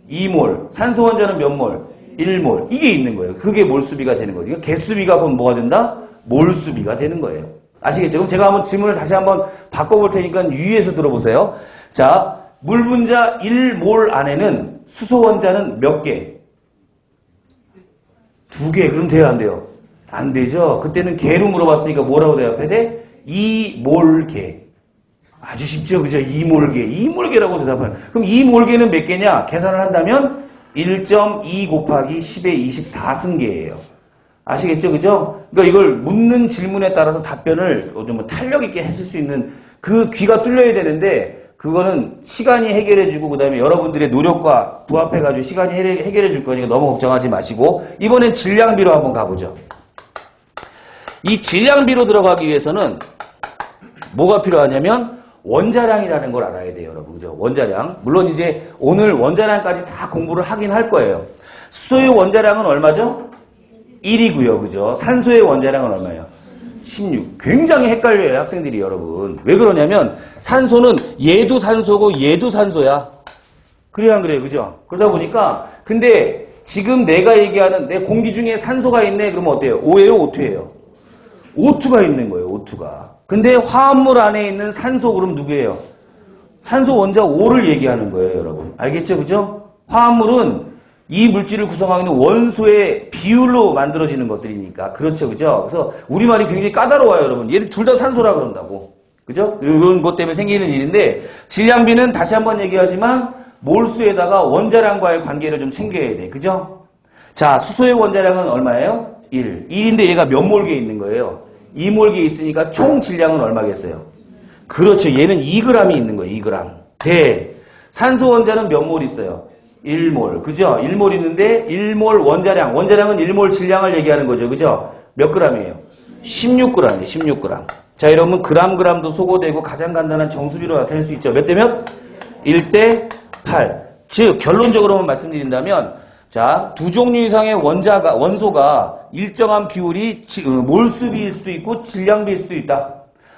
2몰. 산소 원자는 몇 몰? 1몰. 이게 있는 거예요. 그게 몰수비가 되는 거죠. 그러니까 개수비가 그럼 뭐가 된다? 몰수비가 되는 거예요. 아시겠죠? 그럼 제가 한번 질문을 다시 한번 바꿔볼 테니까 유의해서 들어보세요. 자, 물 분자 1몰 안에는 수소 원자는 몇 개? 2개. 그럼 돼요, 안 돼요? 안 되죠? 그때는 개로 물어봤으니까 뭐라고 대답해야 돼? 2몰개. 아주 쉽죠? 그죠? 2몰개. 2몰개라고 대답해요. 그럼 2몰개는 몇 개냐? 계산을 한다면 1.2 곱하기 10의 24승계예요. 아시겠죠? 그죠? 그러니까 이걸 묻는 질문에 따라서 답변을 좀 탄력 있게 했을 수 있는 그 귀가 뚫려야 되는데 그거는 시간이 해결해주고 그 다음에 여러분들의 노력과 부합해가지고 시간이 해결해줄 거니까 너무 걱정하지 마시고 이번엔 질량비로 한번 가보죠. 이 질량비로 들어가기 위해서는 뭐가 필요하냐면 원자량이라는 걸 알아야 돼요, 여러분. 그죠? 원자량. 물론 이제 오늘 원자량까지 다 공부를 하긴 할 거예요. 수소의 원자량은 얼마죠? 1이고요. 그죠? 산소의 원자량은 얼마예요? 16. 굉장히 헷갈려요, 학생들이 여러분. 왜 그러냐면 산소는 얘도 산소고 얘도 산소야. 그래요, 안 그래요? 그죠? 그러다 보니까 근데 지금 내가 얘기하는 내 공기 중에 산소가 있네. 그러면 어때요? O예요, O2예요? O2가 있는 거예요, O2가. 근데 화합물 안에 있는 산소 그럼 누구예요? 산소 원자 O를 얘기하는 거예요, 여러분. 알겠죠? 그죠? 화합물은 이 물질을 구성하고 있는 원소의 비율로 만들어지는 것들이니까. 그렇죠, 그죠? 그래서 우리말이 굉장히 까다로워요, 여러분. 얘를 둘 다 산소라 그런다고. 그죠? 이런 것 때문에 생기는 일인데 질량비는 다시 한번 얘기하지만 몰수에다가 원자량과의 관계를 좀 챙겨야 돼. 그죠? 자, 수소의 원자량은 얼마예요? 1. 1인데 얘가 몇 몰기에 있는 거예요? 2몰기에 있으니까 총 질량은 얼마겠어요? 그렇죠. 얘는 2g이 있는 거예요. 2g. 대. 산소 원자는 몇 몰 있어요? 1몰. 그죠? 1몰 있는데 1몰 원자량. 원자량은 1몰 질량을 얘기하는 거죠. 그죠? 몇 g이에요? 16g이에요. 16g. 자, 여러분 그람도 소거되고 가장 간단한 정수비로 나타낼 수 있죠. 몇 대 몇? 1대 8. 즉 결론적으로만 말씀드린다면 자, 두 종류 이상의 원소가 일정한 비율이 몰수비일 수도 있고 질량비일 수도 있다.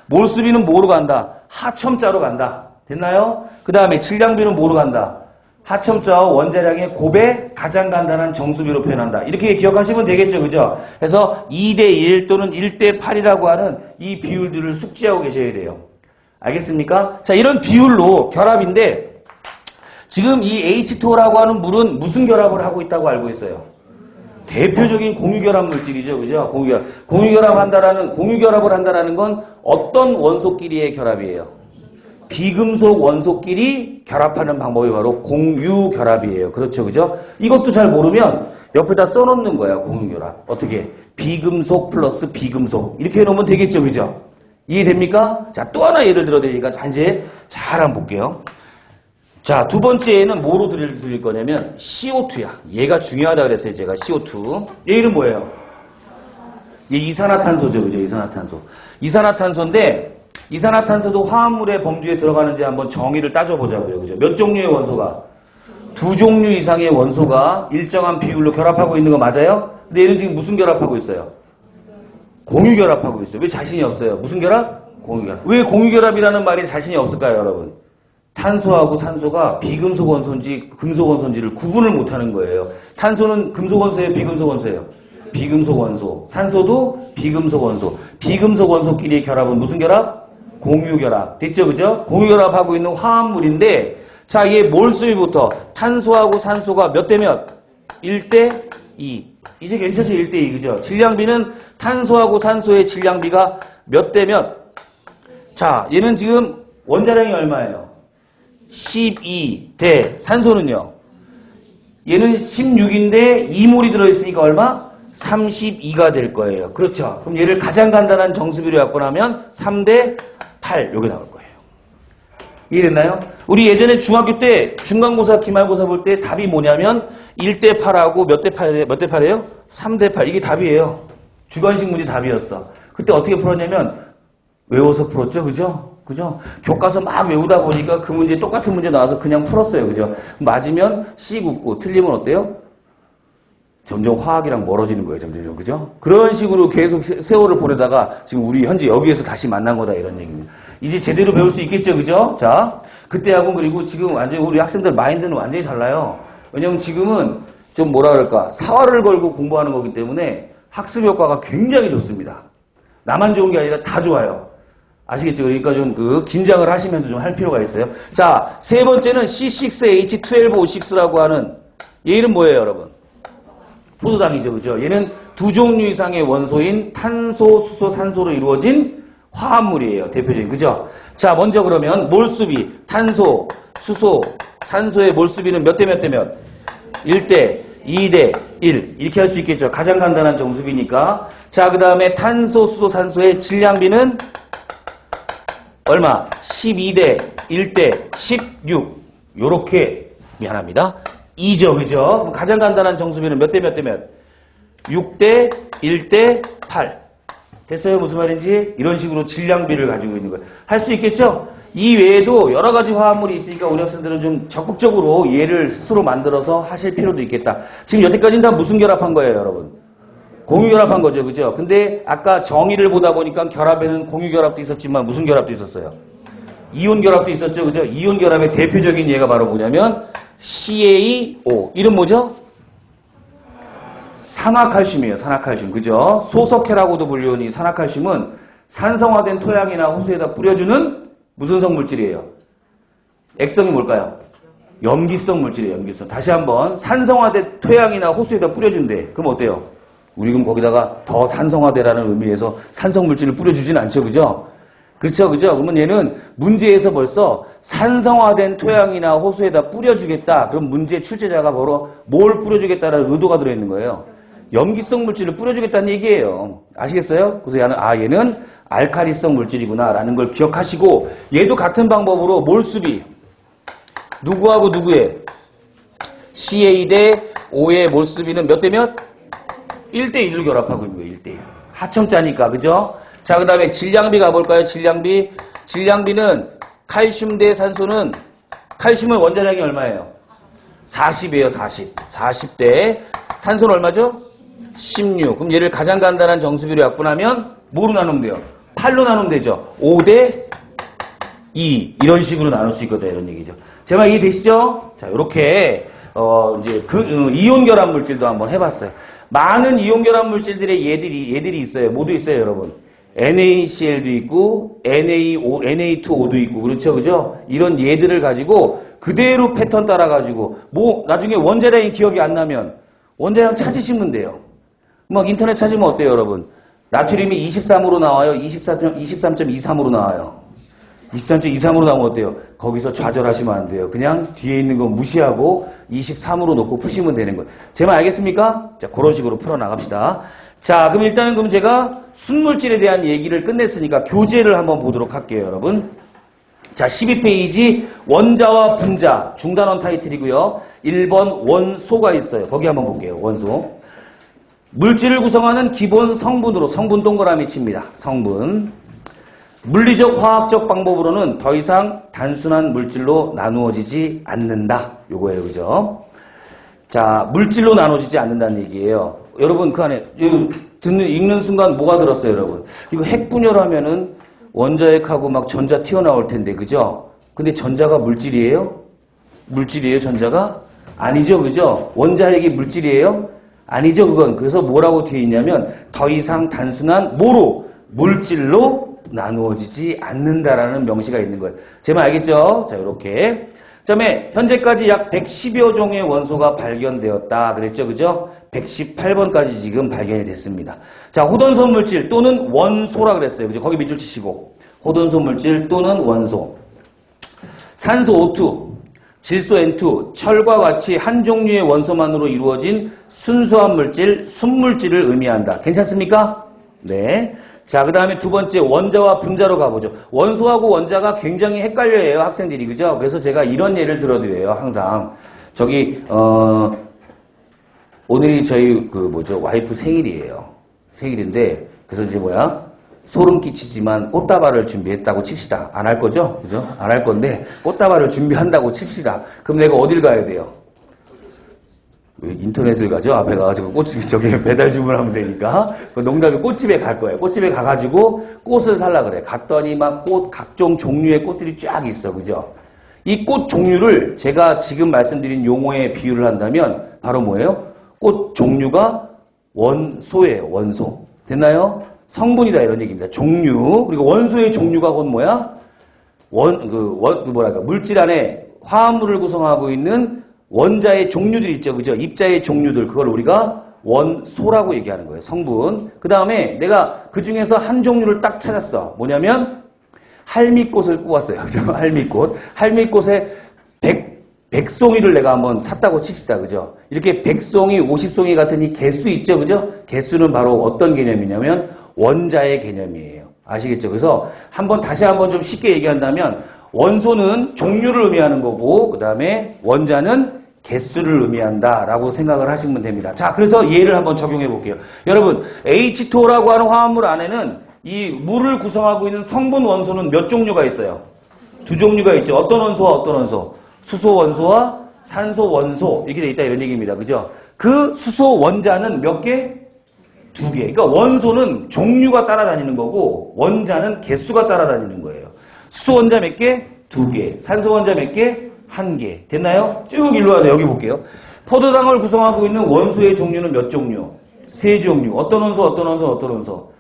몰수비는 뭐로 간다? 하첨자로 간다. 됐나요? 그 다음에 질량비는 뭐로 간다? 하첨자와 원자량의 곱의 가장 간단한 정수비로 표현한다. 이렇게 기억하시면 되겠죠. 그죠? 그래서 2대1 또는 1대8이라고 하는 이 비율들을 숙지하고 계셔야 돼요. 알겠습니까? 자, 이런 비율로 결합인데 지금 이 H2O라고 하는 물은 무슨 결합을 하고 있다고 알고 있어요? 대표적인 공유결합 물질이죠. 그죠? 공유결합을 한다라는 건 어떤 원소끼리의 결합이에요? 비금속 원소끼리 결합하는 방법이 바로 공유결합이에요. 그렇죠. 그죠? 이것도 잘 모르면 옆에다 써놓는 거야. 공유결합. 어떻게? 비금속 플러스 비금속. 이렇게 해놓으면 되겠죠. 그죠? 이해됩니까? 자, 또 하나 예를 들어 드리니까 이제 잘 한번 볼게요. 자, 두 번째는 뭐로 드릴 거냐면 CO2야. 얘가 중요하다 그랬어요. 제가 CO2. 얘 이름 뭐예요? 얘 이산화탄소죠. 그죠? 이산화탄소. 이산화탄소인데 이산화탄소도 화합물의 범주에 들어가는지 한번 정의를 따져보자고요. 그죠? 몇 종류의 원소가? 두 종류 이상의 원소가 일정한 비율로 결합하고 있는 거 맞아요? 근데 얘는 지금 무슨 결합하고 있어요? 공유결합하고 있어요. 왜 자신이 없어요? 무슨 결합? 공유결합. 왜 공유결합이라는 말이 자신이 없을까요, 여러분? 탄소하고 산소가 비금속 원소인지 금속 원소인지를 구분을 못하는 거예요. 탄소는 금속 원소예요, 비금속 원소예요? 비금속 원소. 산소도 비금속 원소. 비금속 원소끼리의 결합은 무슨 결합? 공유결합. 됐죠, 그죠? 공유결합하고 있는 화합물인데, 자, 얘 몰수비부터 탄소하고 산소가 몇 대 몇? 1대 2. 이제 괜찮죠? 1대 2, 그죠? 질량비는 탄소하고 산소의 질량비가 몇 대 몇? 자, 얘는 지금 원자량이 얼마예요? 12대. 산소는요? 얘는 16인데 2몰이 들어있으니까 얼마? 32가 될 거예요. 그렇죠? 그럼 얘를 가장 간단한 정수비로 약분하면 3대 8. 요게 나올 거예요. 이해됐나요? 우리 예전에 중학교 때 중간고사, 기말고사 볼 때 답이 뭐냐면 1대 8하고 몇 대 8이에요? 3대 8. 이게 답이에요. 주관식 문제 답이었어. 그때 어떻게 풀었냐면 외워서 풀었죠. 그죠? 그죠? 교과서 막 외우다 보니까 그 문제 똑같은 문제 나와서 그냥 풀었어요. 그죠? 맞으면 C 굽고 틀리면 어때요? 점점 화학이랑 멀어지는 거예요. 점점. 그죠? 그런 식으로 계속 세월을 보내다가 지금 우리 현재 여기에서 다시 만난 거다 이런 얘기입니다. 이제 제대로 배울 수 있겠죠. 그죠? 자, 그때하고 그리고 지금 완전히 우리 학생들 마인드는 완전히 달라요. 왜냐면 지금은 좀 뭐라 그럴까 사활을 걸고 공부하는 거기 때문에 학습 효과가 굉장히 좋습니다. 나만 좋은 게 아니라 다 좋아요. 아시겠죠? 그러니까 좀 긴장을 하시면서 좀 할 필요가 있어요. 자, 세 번째는 C6H12O6라고 하는 얘 이름 뭐예요, 여러분? 포도당이죠. 그죠? 얘는 두 종류 이상의 원소인 탄소, 수소, 산소로 이루어진 화합물이에요. 대표적인. 그죠? 자, 먼저 그러면 몰수비. 탄소, 수소, 산소의 몰수비는 몇 대 몇 대 몇? 1대 2대 1. 이렇게 할 수 있겠죠. 가장 간단한 정수비니까. 자, 그 다음에 탄소, 수소, 산소의 질량비는 얼마? 12대 1대 16. 요렇게 미안합니다. 2죠. 그죠? 그럼 가장 간단한 정수비는 몇 대 몇 대 몇? 6대 1대 8. 됐어요? 무슨 말인지? 이런 식으로 질량비를 가지고 있는 거예요. 할 수 있겠죠? 이 외에도 여러 가지 화합물이 있으니까 우리 학생들은 좀 적극적으로 얘를 스스로 만들어서 하실 필요도 있겠다. 지금 여태까지는 다 무슨 결합한 거예요, 여러분? 공유결합한 거죠. 그죠? 근데 아까 정의를 보다 보니까 결합에는 공유결합도 있었지만 무슨 결합도 있었어요? 이온결합도 있었죠. 그죠? 이온결합의 대표적인 예가 바로 뭐냐면 CaO. 이름 뭐죠? 산화칼슘이에요. 산화칼슘. 그죠? 소석해라고도 불리는 이 산화칼슘은 산성화된 토양이나 호수에다 뿌려주는 무슨 성 물질이에요? 액성이 뭘까요? 염기성 물질이에요. 염기성. 다시 한번 산성화된 토양이나 호수에다 뿌려준대. 그럼 어때요? 우리 그럼 거기다가 더 산성화되라는 의미에서 산성 물질을 뿌려주진 않죠. 그죠? 그렇죠. 그죠? 그러면 얘는 문제에서 벌써 산성화된 토양이나 호수에다 뿌려주겠다. 그럼 문제 출제자가 바로 뭘 뿌려주겠다라는 의도가 들어있는 거예요. 염기성 물질을 뿌려주겠다는 얘기예요. 아시겠어요? 그래서 얘는 알칼리성 물질이구나 라는 걸 기억하시고, 얘도 같은 방법으로 몰수비 누구하고 누구의 CA 대 O의 몰수비는 몇 대 몇? 1대1로 결합하고 있는 거예요. 1대1. 하청자니까, 그죠? 자, 그 다음에 질량비 가볼까요? 질량비는 칼슘 대 산소는, 칼슘은 원자량이 얼마예요? 40이에요. 40 대 산소는 얼마죠? 16. 그럼 얘를 가장 간단한 정수비로 약분하면 뭐로 나누면 돼요? 8로 나누면 되죠. 5 대 2. 이런 식으로 나눌 수 있거든, 이런 얘기죠. 제 말 이해되시죠? 자, 요렇게 이제 이온 결합 물질도 한번 해봤어요. 많은 이온 결합 물질들의 얘들이 있어요. 모두 있어요, 여러분. NaCl도 있고 Na2O도 있고, 그렇죠, 그죠? 이런 얘들을 가지고 그대로 패턴 따라가지고 나중에 원자량이 기억이 안 나면 원자량 찾으시면 돼요. 막 인터넷 찾으면 어때요, 여러분? 나트륨이 23으로 나와요? 23.23으로 나와요? 23.23으로 나오면 어때요? 거기서 좌절하시면 안 돼요. 그냥 뒤에 있는 거 무시하고 23으로 놓고 푸시면 되는 거예요. 제 말 알겠습니까? 자, 그런 식으로 풀어나갑시다. 자, 그럼 일단은 그럼 제가 순물질에 대한 얘기를 끝냈으니까 교재를 한번 보도록 할게요, 여러분. 자, 12페이지 원자와 분자 중단원 타이틀이고요. 1번 원소가 있어요. 거기 한번 볼게요. 원소. 물질을 구성하는 기본 성분으로 성분 동그라미 칩니다. 성분. 물리적 화학적 방법으로는 더 이상 단순한 물질로 나누어지지 않는다. 요거예요. 그죠? 자, 물질로 나눠지지 않는다는 얘기예요. 여러분 그 안에 읽는 순간 뭐가 들었어요, 여러분? 이거 핵분열하면은 원자핵하고 막 전자 튀어나올 텐데, 그죠? 근데 전자가 물질이에요? 물질이에요, 전자가? 아니죠, 그죠? 원자핵이 물질이에요? 아니죠, 그건. 그래서 뭐라고 되어 있냐면 더 이상 단순한 물질로 나누어지지 않는다라는 명시가 있는 거예요. 제 말 알겠죠? 자, 이렇게. 그다음에 현재까지 약 110여 종의 원소가 발견되었다 그랬죠, 그죠? 118번까지 지금 발견이 됐습니다. 자, 호돈소 물질 또는 원소라 그랬어요, 그죠? 거기 밑줄 치시고 호돈소 물질 또는 원소. 산소 O2, 질소 N2, 철과 같이 한 종류의 원소만으로 이루어진 순수한 물질, 순물질을 의미한다. 괜찮습니까? 네. 자, 그 다음에 두 번째 원자와 분자로 가보죠. 원소하고 원자가 굉장히 헷갈려요, 학생들이. 그죠? 그래서 제가 이런 예를 들어드려요, 항상. 오늘이 저희 와이프 생일이에요. 생일인데, 그래서 이제 소름 끼치지만 꽃다발을 준비했다고 칩시다. 안 할 거죠? 그죠? 안 할 건데, 꽃다발을 준비한다고 칩시다. 그럼 내가 어딜 가야 돼요? 왜 인터넷을 가죠? 앞에 가가지고 꽃집 배달 주문하면 되니까. 농담이 꽃집에 갈 거예요. 꽃집에 가가지고 꽃을 살라 그래. 갔더니 막 각종 종류의 꽃들이 쫙 있어. 그죠? 이 꽃 종류를 제가 지금 말씀드린 용어에 비유를 한다면 바로 뭐예요? 꽃 종류가 원소예요. 원소. 됐나요? 성분이다 이런 얘기입니다. 종류. 그리고 원소의 종류가 곧 뭐야? 물질 안에 화합물을 구성하고 있는 원자의 종류들 있죠. 그죠? 입자의 종류들. 그걸 우리가 원소라고 얘기하는 거예요. 성분. 그 다음에 내가 그 중에서 한 종류를 딱 찾았어. 뭐냐면 할미꽃을 뽑았어요. 그죠? 할미꽃. 할미꽃에 100송이를 내가 한번 샀다고 칩시다. 그죠? 이렇게 100송이, 50송이 같은 이 개수 있죠. 그죠? 개수는 바로 어떤 개념이냐면 원자의 개념이에요. 아시겠죠? 그래서 다시 한번 좀 쉽게 얘기한다면 원소는 종류를 의미하는 거고, 그 다음에 원자는 개수를 의미한다라고 생각을 하시면 됩니다. 자, 그래서 얘를 한번 적용해 볼게요. 여러분, H2O라고 하는 화합물 안에는 이 물을 구성하고 있는 성분 원소는 몇 종류가 있어요? 두 종류가 있죠. 어떤 원소와 어떤 원소? 수소 원소와 산소 원소. 이렇게 돼 있다 이런 얘기입니다. 그죠? 그 수소 원자는 몇 개? 두 개. 그러니까 원소는 종류가 따라다니는 거고, 원자는 개수가 따라다니는 거예요. 수소 원자 몇 개? 두 개. 산소 원자 몇 개? 한 개. 됐나요? 쭉 일로 와서 여기 볼게요. 포도당을 구성하고 있는 원소의 종류는 몇 종류? 세 종류. 어떤 원소, 어떤 원소, 어떤 원소?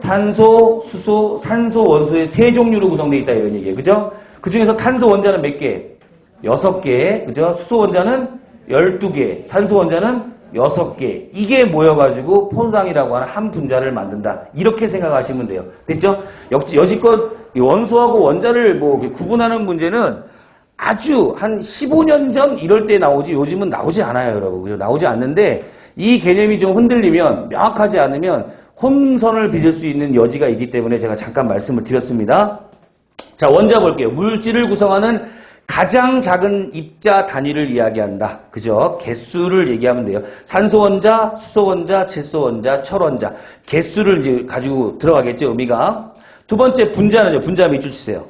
탄소, 수소, 산소 원소의 세 종류로 구성되어 있다 이런 얘기예요. 그죠? 그 중에서 탄소 원자는 몇 개? 6개. 그죠? 수소 원자는 12개. 산소 원자는 6개. 이게 모여가지고 포도당이라고 하는 한 분자를 만든다. 이렇게 생각하시면 돼요. 됐죠? 여지껏 원소하고 원자를 구분하는 문제는 아주 한 15년 전 이럴 때 나오지 요즘은 나오지 않아요, 여러분. 그죠? 나오지 않는데 이 개념이 좀 흔들리면, 명확하지 않으면 혼선을 빚을 수 있는 여지가 있기 때문에 제가 잠깐 말씀을 드렸습니다. 자, 원자 볼게요. 물질을 구성하는 가장 작은 입자 단위를 이야기한다. 그죠? 개수를 얘기하면 돼요. 산소 원자, 수소 원자, 질소 원자, 철 원자. 개수를 이제 가지고 들어가겠죠, 의미가. 두 번째 분자는요. 분자 밑줄 치세요.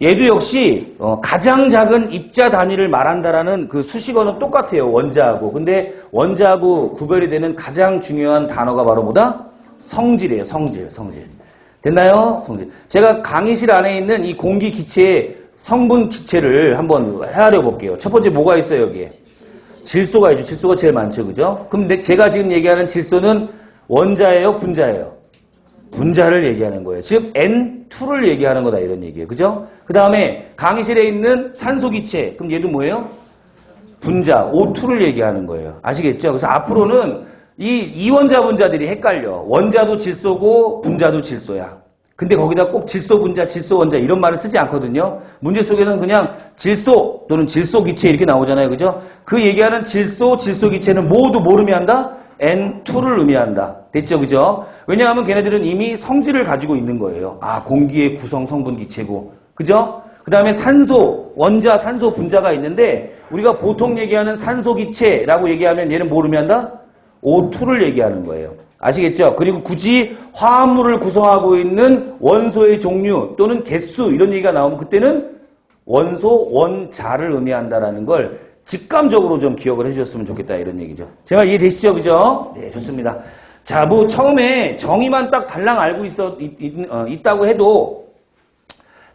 얘도 역시 가장 작은 입자 단위를 말한다라는 그 수식어는 똑같아요. 원자하고. 근데 원자하고 구별이 되는 가장 중요한 단어가 바로 뭐다? 성질이에요. 성질. 됐나요? 성질. 제가 강의실 안에 있는 이 공기 기체의 성분 기체를 한번 헤아려 볼게요. 첫 번째 뭐가 있어요, 여기에? 질소가 있죠. 질소가 제일 많죠. 그죠? 그럼 제가 지금 얘기하는 질소는 원자예요, 분자예요? 분자를 얘기하는 거예요. 즉 N2를 얘기하는 거다 이런 얘기예요. 그죠? 그 다음에 강의실에 있는 산소 기체. 그럼 얘도 뭐예요? 분자, O2를 얘기하는 거예요. 아시겠죠? 그래서 앞으로는 이 이원자 분자들이 헷갈려. 원자도 질소고 분자도 질소야. 근데 거기다 꼭 질소 분자, 질소 원자 이런 말을 쓰지 않거든요. 문제 속에서는 그냥 질소 또는 질소 기체 이렇게 나오잖아요. 그죠? 그 얘기하는 질소, 질소 기체는 모두 뭘 의미한다? N2를 의미한다. 됐죠? 그죠? 왜냐하면 걔네들은 이미 성질을 가지고 있는 거예요. 아, 공기의 구성 성분 기체고. 그죠? 그 다음에 산소, 원자, 산소, 분자가 있는데 우리가 보통 얘기하는 산소 기체라고 얘기하면 얘는 뭘 의미한다? O2를 얘기하는 거예요. 아시겠죠? 그리고 굳이 화합물을 구성하고 있는 원소의 종류 또는 개수 이런 얘기가 나오면 그때는 원소, 원자를 의미한다라는 걸 직감적으로 좀 기억을 해주셨으면 좋겠다 이런 얘기죠. 제 말 이해되시죠? 그죠? 네, 좋습니다. 자, 뭐 처음에 정의만 딱 달랑 알고 있다고 해도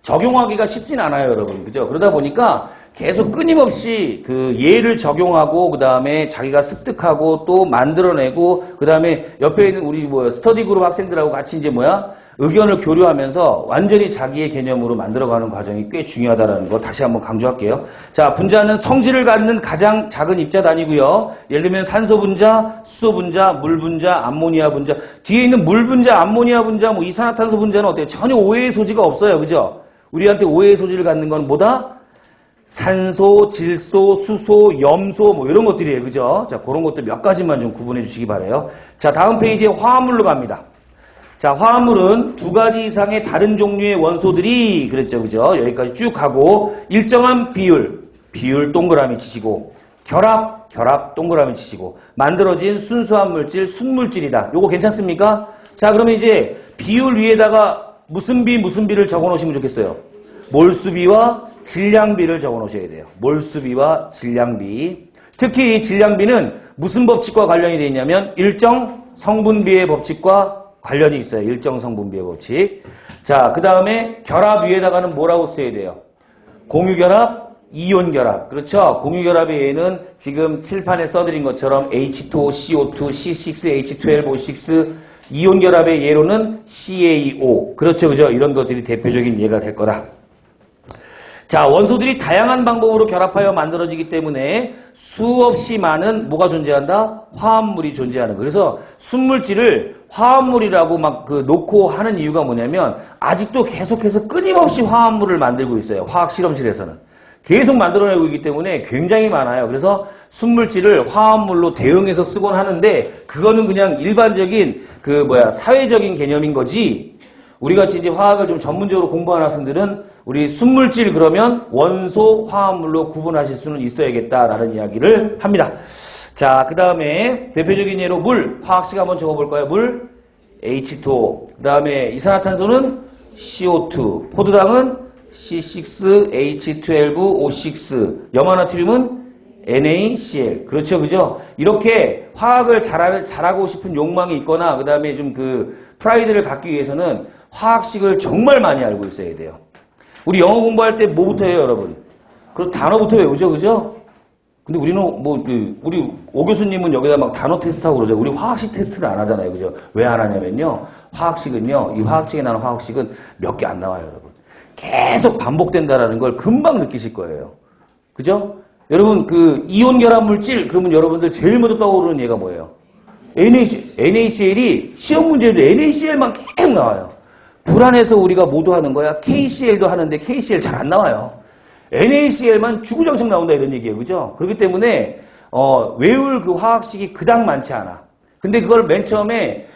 적용하기가 쉽진 않아요, 여러분. 그죠? 그러다 보니까 계속 끊임없이 그 예를 적용하고 그 다음에 자기가 습득하고 또 만들어내고 그 다음에 옆에 있는 우리 스터디 그룹 학생들하고 같이 이제 의견을 교류하면서 완전히 자기의 개념으로 만들어가는 과정이 꽤 중요하다는 거 다시 한번 강조할게요. 자, 분자는 성질을 갖는 가장 작은 입자 단위고요. 예를 들면 산소 분자, 수소 분자, 물 분자, 암모니아 분자. 뒤에 있는 물 분자, 암모니아 분자, 이산화탄소 분자는 어때요? 전혀 오해의 소지가 없어요. 그죠? 우리한테 오해의 소지를 갖는 건 뭐다? 산소, 질소, 수소, 염소 이런 것들이에요. 그죠? 자, 그런 것들 몇 가지만 좀 구분해 주시기 바라요. 자, 다음 페이지에 화합물로 갑니다. 자, 화합물은 두 가지 이상의 다른 종류의 원소들이 그랬죠. 그죠? 여기까지 쭉 가고 일정한 비율 동그라미 치시고 결합 동그라미 치시고 만들어진 순수한 물질, 순물질이다. 요거 괜찮습니까? 자, 그러면 이제 비율 위에다가 무슨 비를 적어 놓으시면 좋겠어요. 몰수비와 질량비를 적어 놓으셔야 돼요. 몰수비와 질량비. 특히 이 질량비는 무슨 법칙과 관련이 되어 있냐면 일정 성분비의 법칙과 관련이 있어요. 일정 성분비의 법칙. 자, 그 다음에 결합 위에다가는 뭐라고 써야 돼요? 공유결합, 이온결합. 그렇죠? 공유결합에는 지금 칠판에 써드린 것처럼 H2O, CO2, C6, H12O6, 이온결합의 예로는 CaO. 그렇죠? 그죠? 이런 것들이 대표적인 예가 될 거다. 자, 원소들이 다양한 방법으로 결합하여 만들어지기 때문에 수없이 많은 뭐가 존재한다? 화합물이 존재하는 거예요. 그래서 순물질을 화합물이라고 놓고 하는 이유가 뭐냐면 아직도 계속해서 끊임없이 화합물을 만들고 있어요. 화학 실험실에서는. 계속 만들어내고 있기 때문에 굉장히 많아요. 그래서 순물질을 화합물로 대응해서 쓰곤 하는데 그거는 그냥 일반적인 사회적인 개념인 거지. 우리 같이 이제 화학을 좀 전문적으로 공부하는 학생들은 우리 순물질 그러면 원소 화합물로 구분하실 수는 있어야겠다라는 이야기를 합니다. 자, 그 다음에 대표적인 예로 물, 화학식 한번 적어볼까요? 물, H2O. 그 다음에 이산화탄소는 CO2. 포도당은 C6, H12O6. 염화나트륨은 NaCl. 그렇죠, 그죠? 이렇게 화학을 잘하고 싶은 욕망이 있거나 그 다음에 좀 프라이드를 갖기 위해서는 화학식을 정말 많이 알고 있어야 돼요. 우리 영어 공부할 때 뭐부터 해요, 여러분? 그 단어부터 외우죠, 그죠? 근데 우리는 우리 오 교수님은 여기다 단어 테스트하고 그러죠. 우리 화학식 테스트는 안 하잖아요, 그죠? 왜 안 하냐면요, 화학식은요, 이 화학책에 나오는 화학식은 몇 개 안 나와요, 여러분. 계속 반복된다라는 걸 금방 느끼실 거예요. 그죠? 여러분, 이온 결합 물질, 그러면 여러분들 제일 먼저 떠오르는 얘가 뭐예요? NaCl이 시험 문제에도 NaCl만 계속 나와요. 불안해서 우리가 뭐도 하는 거야? KCl도 하는데 KCl 잘 안 나와요. NaCl만 주구장창 나온다 이런 얘기예요. 그죠? 그렇기 때문에 외울 그 화학식이 그닥 많지 않아. 근데 그걸 맨 처음에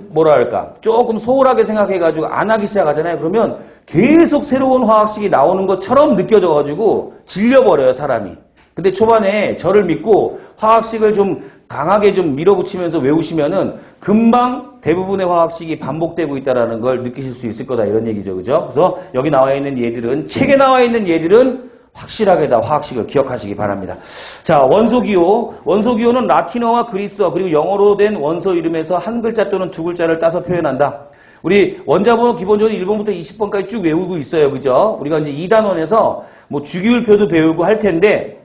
뭐랄까, 조금 소홀하게 생각해가지고 안 하기 시작하잖아요. 그러면 계속 새로운 화학식이 나오는 것처럼 느껴져가지고 질려버려요, 사람이. 근데 초반에 저를 믿고 화학식을 좀 강하게 좀 밀어붙이면서 외우시면은 금방 대부분의 화학식이 반복되고 있다는 걸 느끼실 수 있을 거다, 이런 얘기죠. 그죠? 그래서 여기 나와 있는 얘들은, 책에 나와 있는 얘들은 확실하게 다 화학식을 기억하시기 바랍니다. 자, 원소기호. 원소기호는 라틴어와 그리스어 그리고 영어로 된 원소 이름에서 한 글자 또는 두 글자를 따서 표현한다. 우리 원자번호 기본적으로 1번부터 20번까지 쭉 외우고 있어요. 그죠? 우리가 이제 2단원에서 뭐 주기율표도 배우고 할 텐데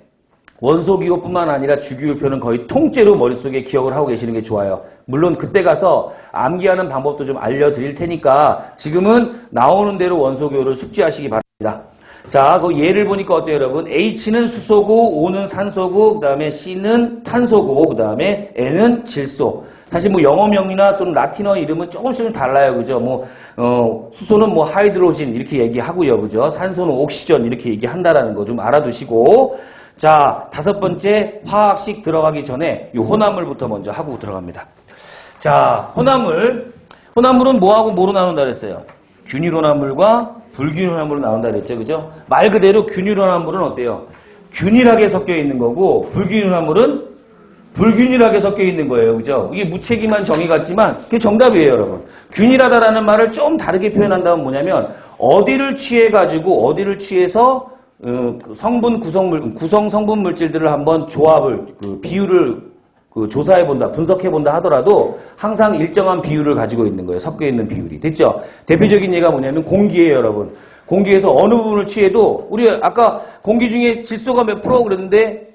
원소기호뿐만 아니라 주기율표는 거의 통째로 머릿속에 기억을 하고 계시는 게 좋아요. 물론 그때 가서 암기하는 방법도 좀 알려드릴 테니까 지금은 나오는 대로 원소기호를 숙지하시기 바랍니다. 자, 그 예를 보니까 어때요, 여러분? H는 수소고, O는 산소고, 그 다음에 C는 탄소고, 그 다음에 N은 질소. 사실 뭐 영어명이나 또는 라틴어 이름은 조금씩은 달라요, 그죠? 수소는 뭐 하이드로진 이렇게 얘기하고요, 그죠? 산소는 옥시전 이렇게 얘기한다라는 거 좀 알아두시고. 자, 5번째 화학식 들어가기 전에 이 혼합물부터 먼저 하고 들어갑니다. 자, 혼합물은 뭐하고 뭐로 나눈다 그랬어요? 균일혼합물과 불균일혼합물로 나온다 그랬죠, 그죠? 말 그대로 균일혼합물은 어때요? 균일하게 섞여 있는 거고, 불균일혼합물은 불균일하게 섞여 있는 거예요, 그죠? 이게 무책임한 정의 같지만 그게 정답이에요, 여러분. 균일하다라는 말을 좀 다르게 표현한다면 뭐냐면 어디를 취해서 성분 구성 성분 물질들을 한번 조합을 비율을 조사해본다, 분석해본다 하더라도 항상 일정한 비율을 가지고 있는 거예요. 섞여 있는 비율이. 됐죠? 대표적인 예가 뭐냐면 공기예요, 여러분. 공기에서 어느 부분을 취해도 우리 아까 공기 중에 질소가 몇 프로 그랬는데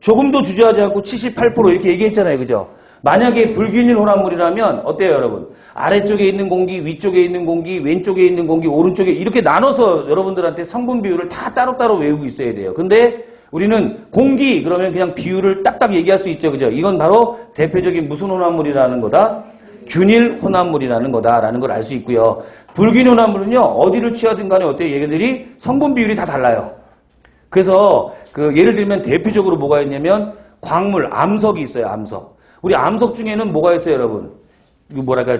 조금도 주저하지 않고 78% 이렇게 얘기했잖아요. 그죠? 만약에 불균일 혼합물이라면 어때요, 여러분? 아래쪽에 있는 공기, 위쪽에 있는 공기, 왼쪽에 있는 공기, 오른쪽에 이렇게 나눠서 여러분들한테 성분 비율을 다 따로따로 외우고 있어야 돼요. 근데 우리는 공기 그러면 그냥 비율을 딱딱 얘기할 수 있죠. 그죠? 이건 바로 대표적인 무슨 혼합물이라는 거다? 균일 혼합물이라는 거다라는 걸 알 수 있고요. 불균일 혼합물은요. 어디를 취하든 간에 어때요? 얘네들이 성분 비율이 다 달라요. 그래서 예를 들면 대표적으로 뭐가 있냐면 광물, 암석이 있어요. 암석. 우리 암석 중에는 뭐가 있어요, 여러분?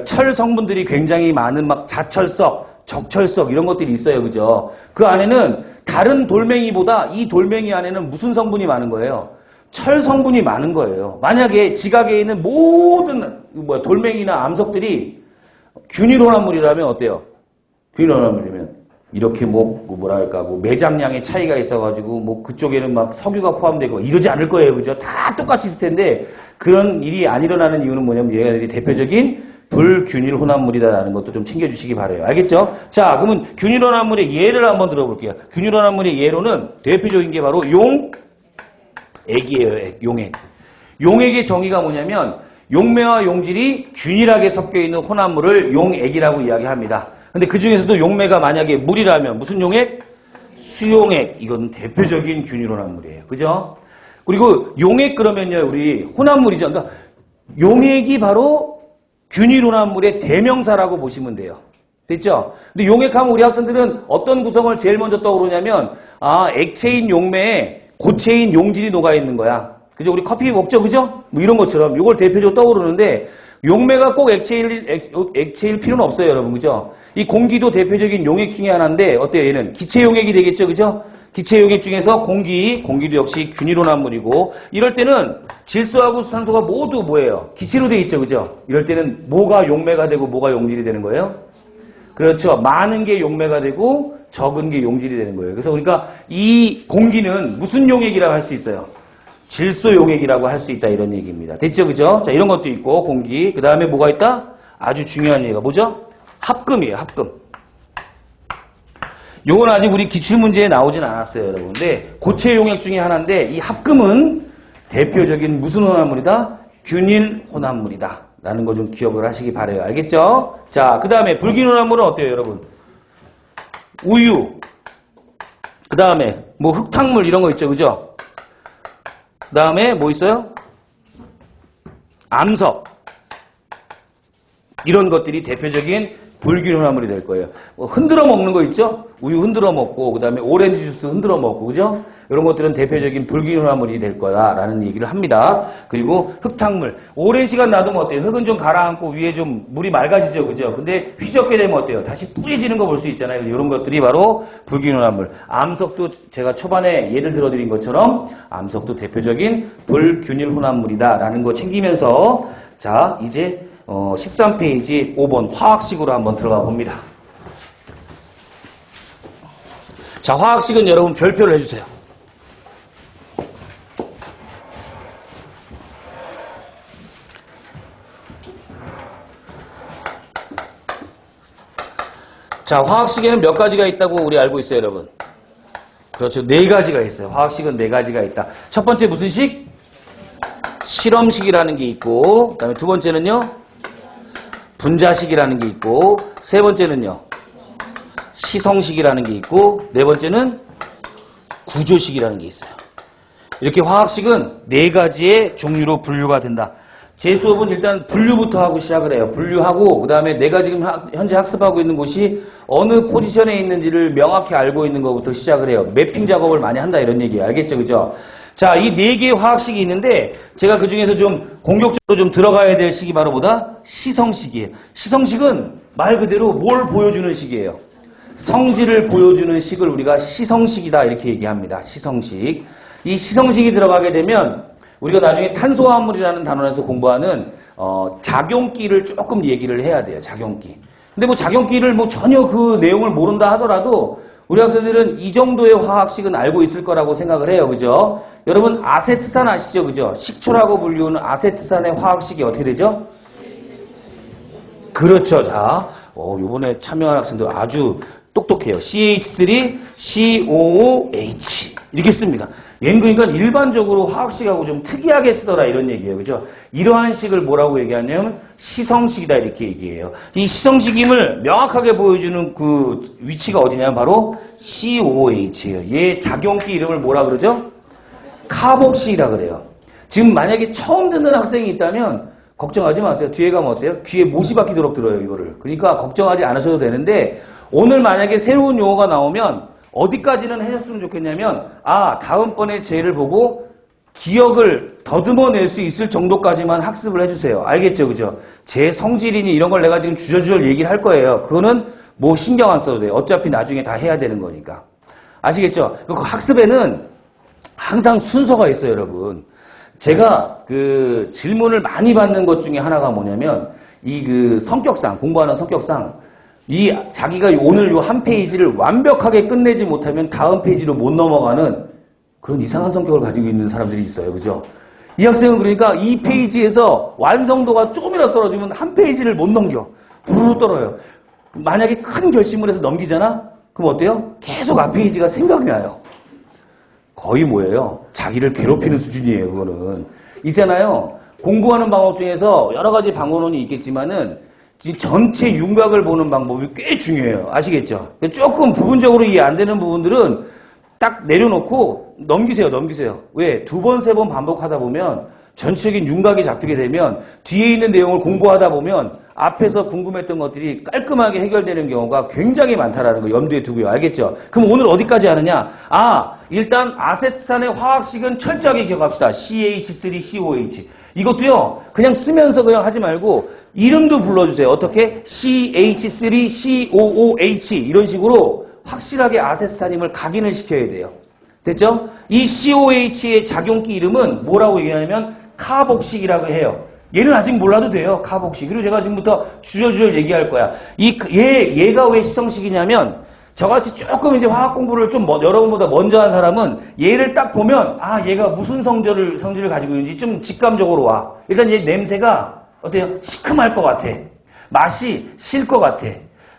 철 성분들이 굉장히 많은 막 자철석, 적철석 이런 것들이 있어요. 그죠? 그 안에는 다른 돌멩이보다 이 돌멩이 안에는 무슨 성분이 많은 거예요? 철 성분이 많은 거예요. 만약에 지각에 있는 모든 돌멩이나 암석들이 균일혼합물이라면 어때요? 균일혼합물이면 이렇게 매장량의 차이가 있어가지고 그쪽에는 막 석유가 포함되고 이러지 않을 거예요. 그죠? 다 똑같이 있을 텐데 그런 일이 안 일어나는 이유는 뭐냐면 얘네들이 대표적인 불균일 혼합물이다라는 것도 좀 챙겨주시기 바라요. 알겠죠? 자, 그러면 균일 혼합물의 예를 한번 들어볼게요. 균일 혼합물의 예로는 대표적인 게 바로 용액이에요. 용액. 용액의 정의가 뭐냐면 용매와 용질이 균일하게 섞여 있는 혼합물을 용액이라고 이야기합니다. 근데 그 중에서도 용매가 만약에 물이라면 무슨 용액? 수용액. 이건 대표적인 균일 혼합물이에요. 그죠? 그리고 용액 그러면요, 우리 혼합물이죠. 그러니까 용액이 바로 균일 혼합물의 대명사라고 보시면 돼요. 됐죠? 근데 용액하면 우리 학생들은 어떤 구성을 제일 먼저 떠오르냐면 액체인 용매에 고체인 용질이 녹아 있는 거야. 그죠? 우리 커피 먹죠, 그죠? 이런 것처럼 이걸 대표적으로 떠오르는데 용매가 꼭 액체일 필요는 없어요, 여러분. 그죠? 이 공기도 대표적인 용액 중에 하나인데 어때요? 얘는 기체 용액이 되겠죠, 그죠? 기체 용액 중에서 공기도 역시 균일 혼합물이고 이럴 때는 질소하고 산소가 모두 뭐예요? 기체로 되어 있죠, 그죠? 이럴 때는 뭐가 용매가 되고 뭐가 용질이 되는 거예요? 그렇죠. 많은 게 용매가 되고 적은 게 용질이 되는 거예요. 그래서 그러니까 이 공기는 무슨 용액이라고 할 수 있어요? 질소 용액이라고 할 수 있다, 이런 얘기입니다. 됐죠, 그죠? 자, 이런 것도 있고 공기. 그 다음에 뭐가 있다? 아주 중요한 얘기가 뭐죠? 합금이에요, 합금. 요건 아직 우리 기출문제에 나오진 않았어요, 여러분. 근데 고체 용액 중에 하나인데 이 합금은 대표적인 무슨 혼합물이다? 균일 혼합물이다 라는 거 좀 기억을 하시기 바라요. 알겠죠? 자, 그 다음에 불균일 혼합물은 어때요, 여러분? 우유, 그 다음에 흙탕물 이런 거 있죠, 그죠? 그 다음에 뭐 있어요? 암석. 이런 것들이 대표적인 불균 혼합물이 될 거예요. 뭐 흔들어 먹는 거 있죠? 우유 흔들어 먹고 그다음에 오렌지 주스 흔들어 먹고 그죠? 이런 것들은 대표적인 불균 혼합물이 될 거다라는 얘기를 합니다. 그리고 흙탕물. 오랜 시간 놔두면 어때요? 흙은 좀 가라앉고 위에 좀 물이 맑아지죠. 그죠? 근데 휘젓게 되면 어때요? 다시 뿌얘지는 거 볼 수 있잖아요. 이런 것들이 바로 불균 혼합물. 암석도 제가 초반에 예를 들어드린 것처럼 암석도 대표적인 불균일 혼합물이다라는 거 챙기면서 자, 이제 13페이지 5번 화학식으로 한번 들어가 봅니다. 자, 화학식은 여러분 별표를 해주세요. 자, 화학식에는 몇 가지가 있다고 우리 알고 있어요, 여러분? 그렇죠. 4가지가 있어요. 화학식은 4가지가 있다. 첫 번째 무슨 식? 실험식이라는 게 있고, 그 다음에 두 번째는요, 분자식이라는 게 있고, 세 번째는요, 시성식이라는 게 있고, 네 번째는 구조식이라는 게 있어요. 이렇게 화학식은 4가지의 종류로 분류가 된다. 제 수업은 일단 분류부터 하고 시작을 해요. 분류하고 그다음에 내가 지금 현재 학습하고 있는 곳이 어느 포지션에 있는지를 명확히 알고 있는 것부터 시작을 해요. 매핑 작업을 많이 한다 이런 얘기예요. 알겠죠? 그죠? 자, 이 4개의 화학식이 있는데 제가 그중에서 좀 공격적으로 좀 들어가야 될 식이 바로 뭐다? 시성식이에요. 시성식은 말 그대로 뭘 보여주는 식이에요? 성질을 보여주는 식을 우리가 시성식이다 이렇게 얘기합니다. 시성식. 이 시성식이 들어가게 되면 우리가 나중에 탄소화합물이라는 단원에서 공부하는 작용기를 조금 얘기를 해야 돼요. 작용기. 근데 뭐 작용기를 뭐 전혀 그 내용을 모른다 하더라도 우리 학생들은 이 정도의 화학식은 알고 있을 거라고 생각을 해요. 그죠? 여러분 아세트산 아시죠? 그죠? 식초라고 불리우는 아세트산의 화학식이 어떻게 되죠? 그렇죠. 자, 요번에 참여한 학생들 아주 똑똑해요. CH3COOH 이렇게 씁니다. 얘는 그러니까 일반적으로 화학식하고 좀 특이하게 쓰더라 이런 얘기예요. 그죠? 이러한 식을 뭐라고 얘기하냐면 시성식이다 이렇게 얘기해요. 이 시성식임을 명확하게 보여주는 그 위치가 어디냐면 바로 COOH예요. 얘 작용기 이름을 뭐라 그러죠? 카복식이라 그래요. 지금 만약에 처음 듣는 학생이 있다면 걱정하지 마세요. 뒤에 가면 어때요? 귀에 못이 박히도록 들어요 이거를. 그러니까 걱정하지 않으셔도 되는데 오늘 만약에 새로운 용어가 나오면 어디까지는 하셨으면 좋겠냐면 다음번에 쟤를 보고 기억을 더듬어낼 수 있을 정도까지만 학습을 해주세요. 알겠죠? 그죠? 제 성질이니 이런 걸 내가 지금 주저주저 얘기를 할 거예요. 그거는 뭐 신경 안 써도 돼요. 어차피 나중에 다 해야 되는 거니까. 아시겠죠? 그 학습에는 항상 순서가 있어요, 여러분. 제가 그 질문을 많이 받는 것 중에 하나가 뭐냐면 이 그 성격상, 공부하는 성격상 이 자기가 오늘 요 한 페이지를 완벽하게 끝내지 못하면 다음 페이지로 못 넘어가는 그런 이상한 성격을 가지고 있는 사람들이 있어요. 그죠? 이 학생은 그러니까 이 페이지에서 완성도가 조금이라도 떨어지면 한 페이지를 못 넘겨. 부르르 떨어요. 만약에 큰 결심을 해서 넘기잖아? 그럼 어때요? 계속 앞 페이지가 생각이 나요. 거의 뭐예요? 자기를 괴롭히는 수준이에요. 그거는. 있잖아요. 공부하는 방법 중에서 여러 가지 방법론이 있겠지만은 전체 윤곽을 보는 방법이 꽤 중요해요. 아시겠죠? 조금 부분적으로 이해 안 되는 부분들은 딱 내려놓고 넘기세요. 왜? 2번, 3번 반복하다 보면 전체적인 윤곽이 잡히게 되면 뒤에 있는 내용을 공부하다 보면 앞에서 궁금했던 것들이 깔끔하게 해결되는 경우가 굉장히 많다라는 거 염두에 두고요. 알겠죠? 그럼 오늘 어디까지 하느냐? 일단 아세트산의 화학식은 철저하게 기억합시다. CH3COH. 이것도요. 그냥 쓰면서 그냥 하지 말고 이름도 불러주세요. 어떻게? CH3COOH 이런 식으로 확실하게 아세트산임을 각인을 시켜야 돼요. 됐죠? 이 COH의 작용기 이름은 뭐라고 얘기하냐면 카복식이라고 해요. 얘는 아직 몰라도 돼요. 카복식. 그리고 제가 지금부터 주절주절 얘기할 거야. 얘가 왜 시성식이냐면 저같이 조금 이제 화학 공부를 좀 여러분보다 먼저 한 사람은 얘를 딱 보면 얘가 무슨 성질을 가지고 있는지 좀 직감적으로 와. 일단 얘 냄새가 어때요? 시큼할 것 같아. 맛이 실 것 같아.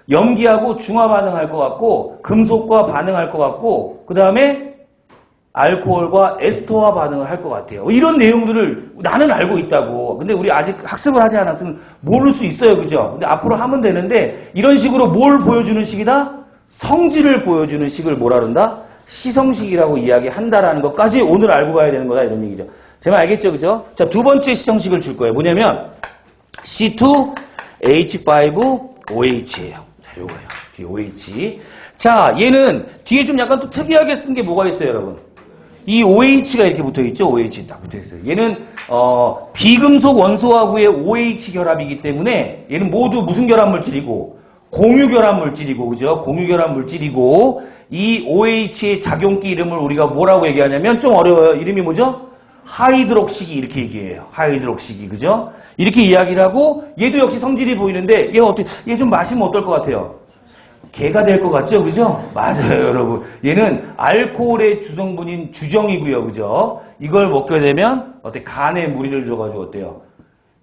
염기하고 중화 반응할 것 같고 금속과 반응할 것 같고 그 다음에 알코올과 에스터와 반응을 할 것 같아요. 이런 내용들을 나는 알고 있다고. 근데 우리 아직 학습을 하지 않았으면 모를 수 있어요. 그죠? 근데 앞으로 하면 되는데 이런 식으로 뭘 보여주는 식이다? 성질을 보여주는 식을 뭐라 그런다? 시성식이라고 이야기한다라는 것까지 오늘 알고 가야 되는 거다 이런 얘기죠. 제 말 알겠죠? 그죠? 자, 두 번째 시성식을 줄 거예요. 뭐냐면 C2H5 OH예요. 자, 요거예요. 뒤에 OH. 자, 얘는 뒤에 좀 약간 또 특이하게 쓴 게 뭐가 있어요, 여러분? 이 OH가 이렇게 붙어 있죠? OH 딱 붙어 있어요. 얘는 비금속 원소하고의 OH 결합이기 때문에 얘는 모두 무슨 결합 물질이고 공유 결합 물질이고, 그죠? 공유 결합 물질이고, 이 OH의 작용기 이름을 우리가 뭐라고 얘기하냐면 좀 어려워요. 이름이 뭐죠? 하이드록시기 이렇게 얘기해요. 하이드록시기, 그죠? 이렇게 이야기를 하고 얘도 역시 성질이 보이는데 얘가 어떻게 얘 좀 마시면 어떨 것 같아요? 개가 될 것 같죠, 그죠? 맞아요, 여러분. 얘는 알코올의 주성분인 주정이고요, 그죠? 이걸 먹게 되면 어때? 간에 무리를 줘가지고 어때요?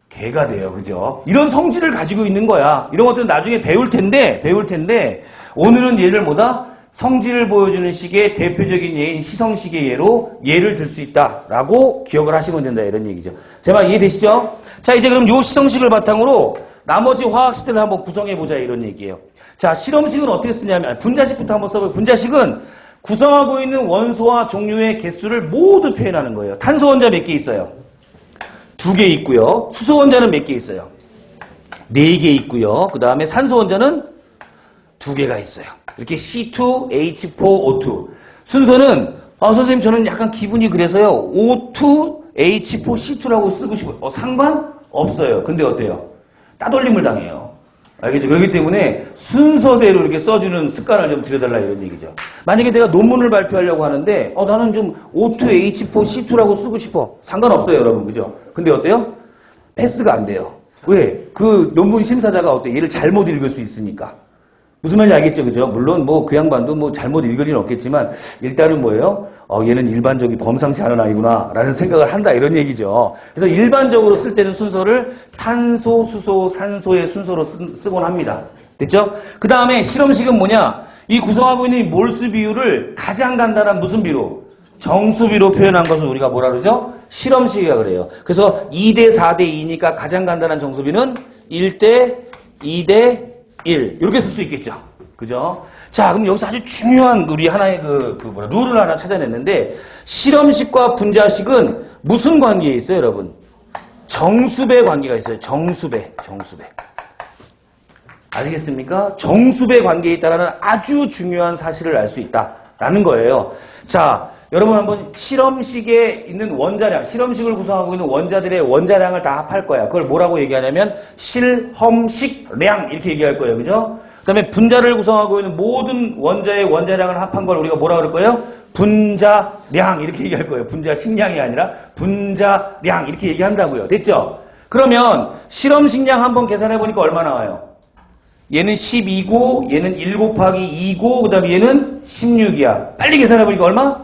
개가 돼요, 그죠? 이런 성질을 가지고 있는 거야. 이런 것들은 나중에 배울 텐데 오늘은 얘를 뭐다? 성질을 보여주는 식의 대표적인 예인 시성식의 예로 예를 들 수 있다라고 기억을 하시면 된다 이런 얘기죠. 제 말 이해되시죠? 자, 이제 그럼 요 시성식을 바탕으로 나머지 화학식들을 한번 구성해보자 이런 얘기예요. 자, 실험식은 어떻게 쓰냐면 분자식부터 한번 써봐요. 분자식은 구성하고 있는 원소와 종류의 개수를 모두 표현하는 거예요. 탄소 원자 몇 개 있어요? 2개 있고요. 수소 원자는 몇 개 있어요? 4개 있고요. 그 다음에 산소 원자는 2개가 있어요. 이렇게 C2H4O2. 순서는 선생님 저는 약간 기분이 그래서요. O2H4C2라고 쓰고 싶어요. 상관없어요. 근데 어때요? 따돌림을 당해요. 알겠죠? 그렇기 때문에 순서대로 이렇게 써주는 습관을 좀 들여달라 이런 얘기죠. 만약에 내가 논문을 발표하려고 하는데 나는 좀 O2H4C2라고 쓰고 싶어. 상관없어요, 여러분. 그죠? 근데 어때요? 패스가 안 돼요. 왜? 그 논문 심사자가 어때? 얘를 잘못 읽을 수 있으니까. 무슨 말인지 알겠죠? 그죠? 물론 그 양반도 잘못 읽을 일은 없겠지만 일단은 뭐예요? 얘는 일반적인 범상치 않은 아이구나 라는 생각을 한다 이런 얘기죠. 그래서 일반적으로 쓸 때는 순서를 탄소, 수소, 산소의 순서로 쓰곤 합니다. 됐죠? 그 다음에 실험식은 뭐냐? 이 구성하고 있는 몰수 비율을 가장 간단한 무슨 비로? 정수비로 표현한 것을 우리가 뭐라 그러죠? 실험식이라 그래요. 그래서 2대 4대 2니까 가장 간단한 정수비는 1대 2대 1 이렇게 쓸 수 있겠죠. 그죠? 자, 그럼 여기서 아주 중요한 우리 하나의 룰을 하나 찾아냈는데 실험식과 분자식은 무슨 관계에 있어요, 여러분? 정수배 관계가 있어요. 정수배. 아시겠습니까? 정수배 관계에 있다라는 아주 중요한 사실을 알 수 있다라는 거예요. 자, 여러분 한번 실험식에 있는 원자량, 실험식을 구성하고 있는 원자들의 원자량을 다 합할 거야. 그걸 뭐라고 얘기하냐면 실험식량 이렇게 얘기할 거예요. 그죠? 그 다음에 분자를 구성하고 있는 모든 원자의 원자량을 합한 걸 우리가 뭐라 그럴 거예요? 분자량 이렇게 얘기할 거예요. 분자식량이 아니라 분자량 이렇게 얘기한다고요. 됐죠? 그러면 실험식량 한번 계산해 보니까 얼마 나와요? 얘는 12고 얘는 1 곱하기 2고 그 다음에 얘는 16이야. 빨리 계산해 보니까 얼마?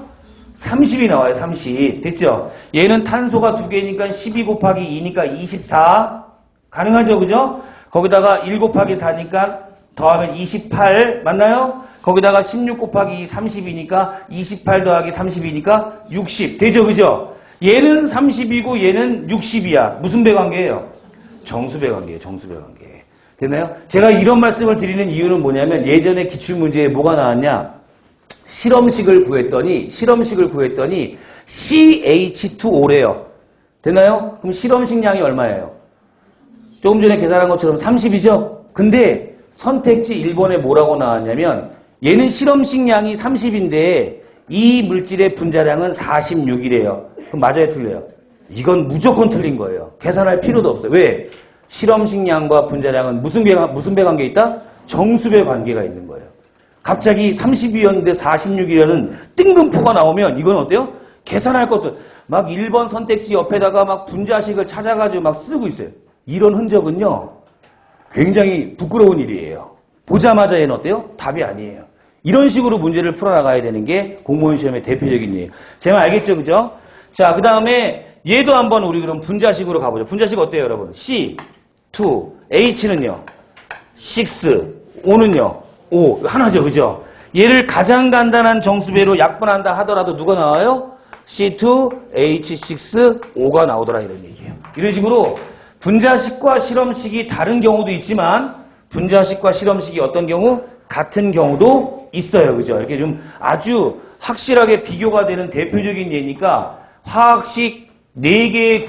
30이 나와요. 30. 됐죠? 얘는 탄소가 2개니까 12 곱하기 2니까 24. 가능하죠? 그죠? 거기다가 1 곱하기 4니까 더하면 28. 맞나요? 거기다가 16 곱하기 2 30이니까 28 더하기 30이니까 60. 되죠? 그죠? 얘는 30이고 얘는 60이야. 무슨 배 관계예요? 정수배 관계예요. 정수배 관계. 됐나요? 제가 이런 말씀을 드리는 이유는 뭐냐면 예전에 기출문제에 뭐가 나왔냐? 실험식을 구했더니 CH2O래요. 됐나요? 그럼 실험식량이 얼마예요? 조금 전에 계산한 것처럼 30이죠? 근데 선택지 1번에 뭐라고 나왔냐면 얘는 실험식량이 30인데 이 물질의 분자량은 46이래요. 그럼 맞아요? 틀려요? 이건 무조건 틀린 거예요. 계산할 필요도 없어요. 왜? 실험식량과 분자량은 무슨 배 관계에 있다? 정수배 관계가 있는 거예요. 갑자기 30이었는데 46이라는 뜬금포가 나오면 이건 어때요? 계산할 것도 막 1번 선택지 옆에다가 막 분자식을 찾아가지고 막 쓰고 있어요. 이런 흔적은요. 굉장히 부끄러운 일이에요. 보자마자 얘는 어때요? 답이 아니에요. 이런 식으로 문제를 풀어나가야 되는 게 공무원 시험의 대표적인 예예요. 제 말 알겠죠? 그죠? 자, 그 다음에 얘도 한번 우리 그럼 분자식으로 가보죠. 분자식 어때요, 여러분? C, 2, H는요? 6, O는요? 5. 하나죠. 그죠? 얘를 가장 간단한 정수배로 약분한다 하더라도 누가 나와요? C2H6O가 나오더라 이런 얘기예요. 이런 식으로 분자식과 실험식이 다른 경우도 있지만 분자식과 실험식이 어떤 경우? 같은 경우도 있어요. 그죠? 이렇게 좀 아주 확실하게 비교가 되는 대표적인 예니까 화학식 4개의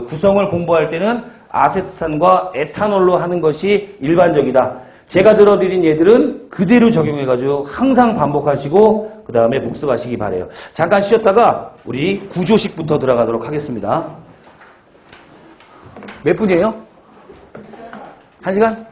구성을 공부할 때는 아세트산과 에탄올로 하는 것이 일반적이다. 제가 들어드린 예들은 그대로 적용해가지고 항상 반복하시고 그 다음에 복습하시기 바래요. 잠깐 쉬었다가 우리 구조식부터 들어가도록 하겠습니다. 몇 분이에요? 1시간?